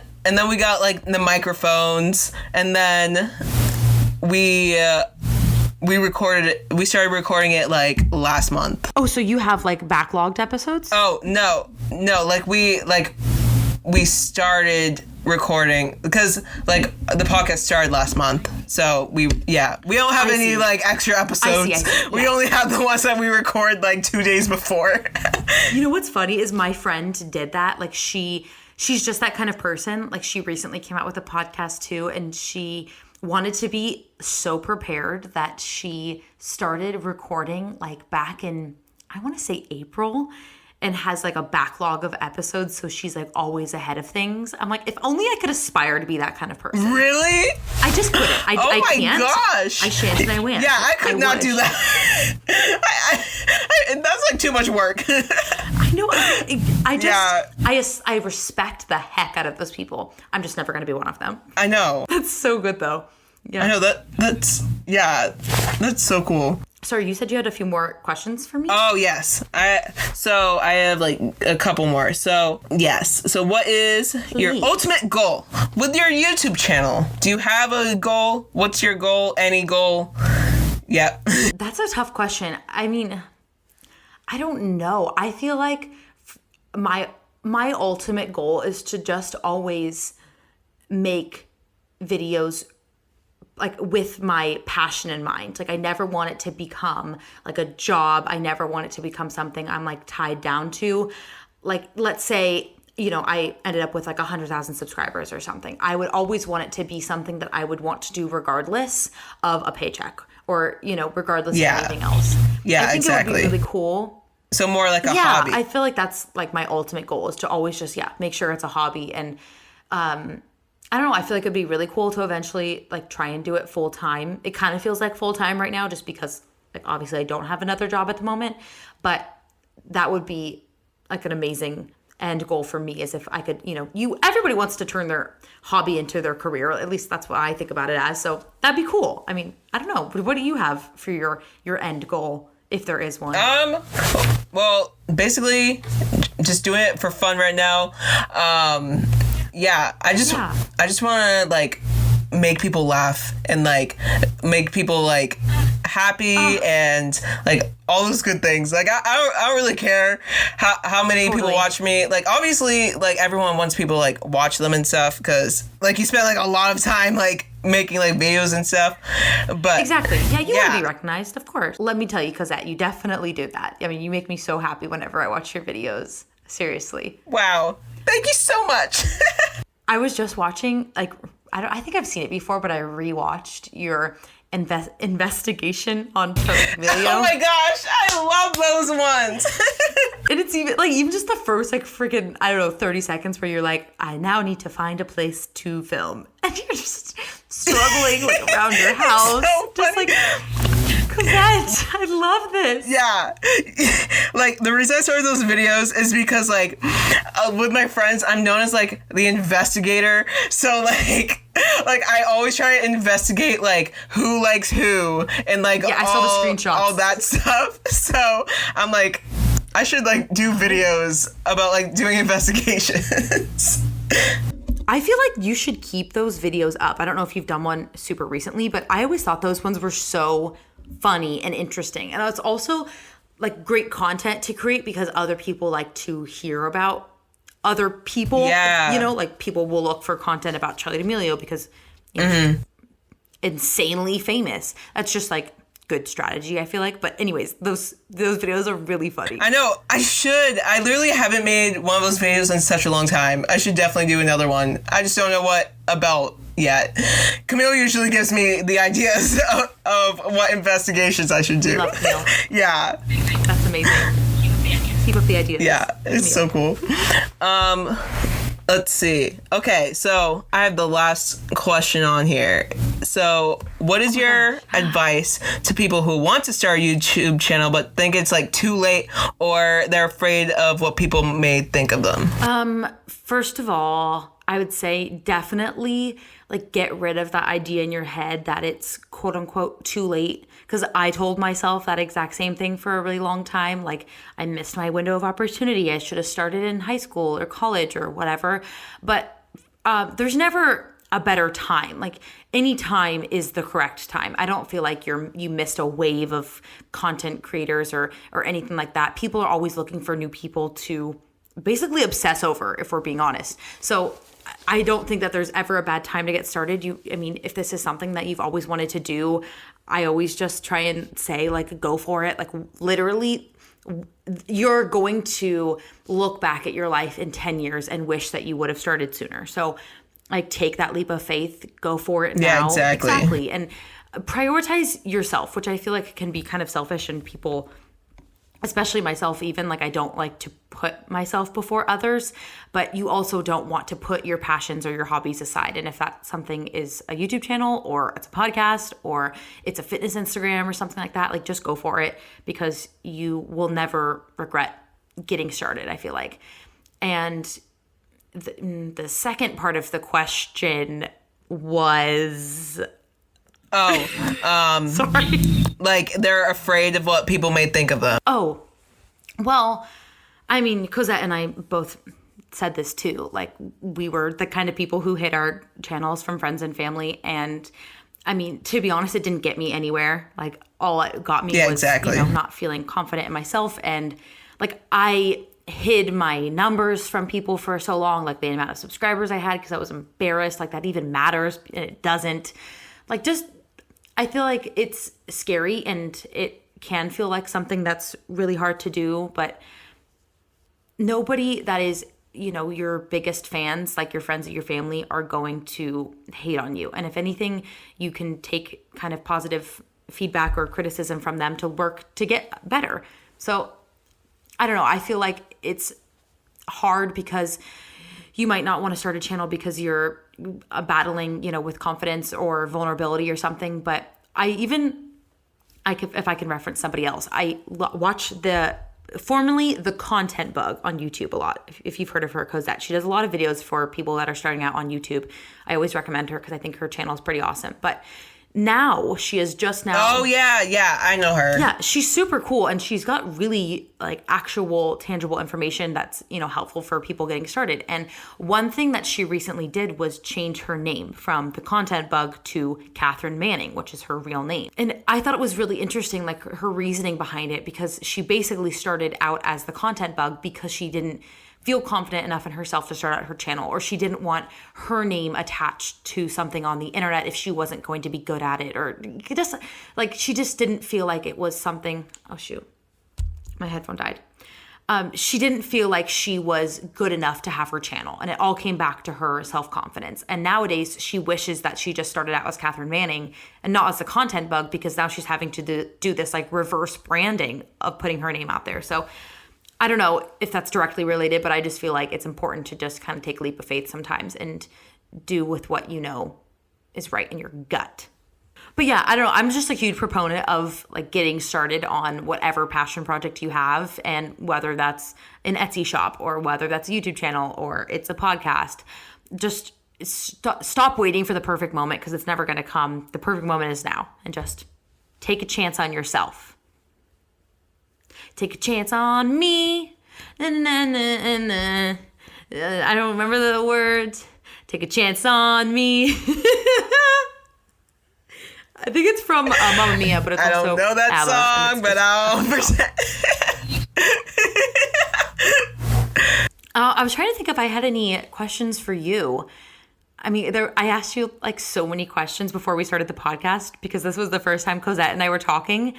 we got like the microphones, and then we recorded it. We started recording it like last month. Oh, so you have like backlogged episodes? Oh no, like we started recording because like the podcast started last month, so we don't have I any see. like extra episodes. I see. We Yeah. only have the ones that we record like 2 days before. You know what's funny is my friend did that. Like she's just that kind of person. Like she recently came out with a podcast too, and she wanted to be so prepared that she started recording like back in, I want to say April, and has like a backlog of episodes, so she's like always ahead of things. I'm like, if only I could aspire to be that kind of person. Really? I just couldn't. I Oh my can't. gosh. I shan't and I win. Yeah, I could not wish. do that. That's like too much work. I know. I just, Yeah. I respect the heck out of those people. I'm just never going to be one of them. I know. That's so good though. Yeah. I know that's so cool. Sorry, you said you had a few more questions for me? Oh yes. I have like a couple more. So yes. So what is your Please. ultimate goal with your YouTube channel? Do you have a goal? What's your goal? Any goal? Yep. That's a tough question. I mean, I don't know. I feel like my ultimate goal is to just always make videos like with my passion in mind. Like I never want it to become like a job. I never want it to become something I'm like tied down to. Like let's say, you know, I ended up with like 100,000 subscribers or something. I would always want it to be something that I would want to do regardless of a paycheck or, you know, regardless of anything else. Yeah, I think exactly. it would be really cool. So more like a Yeah, hobby. I feel like that's like my ultimate goal is to always just, make sure it's a hobby. And I don't know, I feel like it'd be really cool to eventually like try and do it full time. It kind of feels like full time right now just because like obviously I don't have another job at the moment, but that would be like an amazing end goal for me is if I could, you know, everybody wants to turn their hobby into their career. At least that's what I think about it as. So that'd be cool. I mean, I don't know. What do you have for your end goal if there is one? Well, basically just doing it for fun right now. I just want to like make people laugh and like make people like happy and like all those good things. Like I don't really care how many people watch me. Like obviously like everyone wants people to like watch them and stuff because like you spend like a lot of time like making like videos and stuff. But exactly. Yeah, you want to be recognized, of course. Let me tell you, Cosette, you definitely do that. I mean, you make me so happy whenever I watch your videos. Seriously. Wow. Thank you so much. I was just watching, like, I think I've seen it before, but I rewatched your investigation on Charli D'Amelio. Oh my gosh, I love those ones. And it's even just the first like freaking, I don't know, 30 seconds where you're like, I now need to find a place to film. And you're just struggling like around your house. So just funny. like, Cosette, I love this. Yeah. Like the reason I started those videos is because like with my friends, I'm known as like the investigator. So like I always try to investigate like who likes who and like I saw the screenshots. all that stuff. So I'm like, I should like do videos about like doing investigations. I feel like you should keep those videos up. I don't know if you've done one super recently, but I always thought those ones were so funny and interesting. And it's also like great content to create because other people like to hear about other people. Yeah. You know, like people will look for content about Charli D'Amelio because you know, she's insanely famous. That's just like good strategy, I feel like. But anyways, those videos are really funny. I know. I literally haven't made one of those videos in such a long time. I should definitely do another one. I just don't know what about yet. Camille usually gives me the ideas of what investigations I should do. Love Camille. Yeah. That's amazing. Keep up the ideas. Yeah. It's so cool. Let's see. Okay, so I have the last question on here. So, what is your advice to people who want to start a YouTube channel but think it's like too late or they're afraid of what people may think of them? First of all, I would say definitely like get rid of that idea in your head that it's quote unquote too late. Because I told myself that exact same thing for a really long time. Like, I missed my window of opportunity. I should have started in high school or college or whatever. But there's never a better time. Like, any time is the correct time. I don't feel like you missed a wave of content creators or anything like that. People are always looking for new people to basically obsess over, if we're being honest. So I don't think that there's ever a bad time to get started. If this is something that you've always wanted to do, I always just try and say, like, go for it. Like, literally, you're going to look back at your life in 10 years and wish that you would have started sooner. So, like, take that leap of faith, go for it now. Yeah, exactly. And prioritize yourself, which I feel like can be kind of selfish, and people, especially myself even, like, I don't like to put myself before others, but you also don't want to put your passions or your hobbies aside. And if that something is a YouTube channel or it's a podcast or it's a fitness Instagram or something like that, like, just go for it, because you will never regret getting started, I feel like. And the second part of the question was... sorry. Like, they're afraid of what people may think of them. Oh, well, I mean, Cosette and I both said this too. Like, we were the kind of people who hid our channels from friends and family. And I mean, to be honest, it didn't get me anywhere. Like, all it got me was, not feeling confident in myself. And like, I hid my numbers from people for so long, like the amount of subscribers I had, because I was embarrassed. Like, that even matters, and it doesn't. Like, just... I feel like it's scary, and it can feel like something that's really hard to do, but nobody that is, your biggest fans, like your friends or your family, are going to hate on you. And if anything, you can take kind of positive feedback or criticism from them to work to get better. So I don't know. I feel like it's hard because you might not want to start a channel because you're battling, with confidence or vulnerability or something. But if I can reference somebody else, I watch formerly the Content Bug on YouTube a lot. If you've heard of her, Cosette, she does a lot of videos for people that are starting out on YouTube. I always recommend her because I think her channel is pretty awesome. But now she is just now. Oh yeah, I know her. Yeah, she's super cool, and she's got really like actual tangible information that's, helpful for people getting started. And one thing that she recently did was change her name from the Content Bug to Catherine Manning, which is her real name. And I thought it was really interesting, like, her reasoning behind it, because she basically started out as the Content Bug because she didn't feel confident enough in herself to start out her channel, or she didn't want her name attached to something on the internet if she wasn't going to be good at it, or just like, she just didn't feel like it was something. Oh shoot, my headphone died. She didn't feel like she was good enough to have her channel, and it all came back to her self-confidence. And nowadays she wishes that she just started out as Catherine Manning and not as the Content Bug, because now she's having to do this like reverse branding of putting her name out there. So I don't know if that's directly related, but I just feel like it's important to just kind of take a leap of faith sometimes and do with what is right in your gut. But yeah, I don't know. I'm just a huge proponent of like getting started on whatever passion project you have, and whether that's an Etsy shop or whether that's a YouTube channel or it's a podcast. Just stop waiting for the perfect moment, because it's never going to come. The perfect moment is now, and just take a chance on yourself. Take a chance on me. Na, na, na, na. I don't remember the words. Take a chance on me. I think it's from Mamma Mia, but it's also I don't know that ABBA, song, but I'll present. I was trying to think if I had any questions for you. I mean, I asked you like so many questions before we started the podcast, because this was the first time Cosette and I were talking.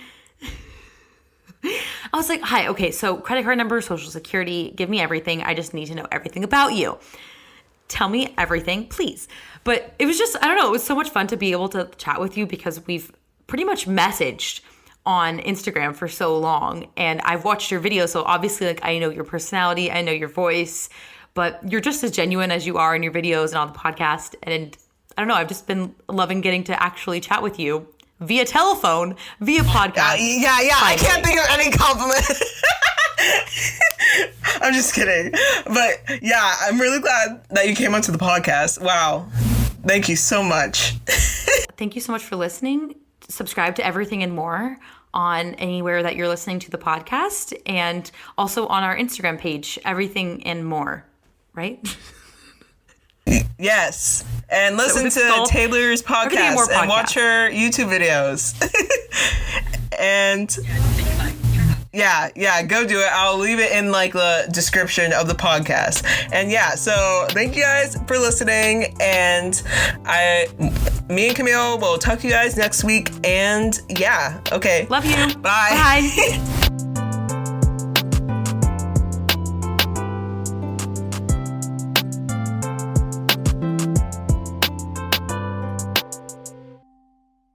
I was like, hi, okay, so credit card number, social security, give me everything. I just need to know everything about you. Tell me everything, please. But it was just, I don't know, it was so much fun to be able to chat with you, because we've pretty much messaged on Instagram for so long, and I've watched your videos, so obviously like I know your personality, I know your voice, but you're just as genuine as you are in your videos and on the podcast. And I don't know, I've just been loving getting to actually chat with you via telephone, via podcast. Yeah. I can't think of any compliment. I'm just kidding. But yeah, I'm really glad that you came onto the podcast. Wow. Thank you so much. Thank you so much for listening. Subscribe to Everything and More on anywhere that you're listening to the podcast, and also on our Instagram page, Everything and More, right? Yes. And listen to Taylor's podcast and watch her YouTube videos. And yeah, go do it. I'll leave it in like the description of the podcast. And yeah, so thank you guys for listening. And me and Camille will talk to you guys next week. And yeah, okay. Love you. Bye. Bye.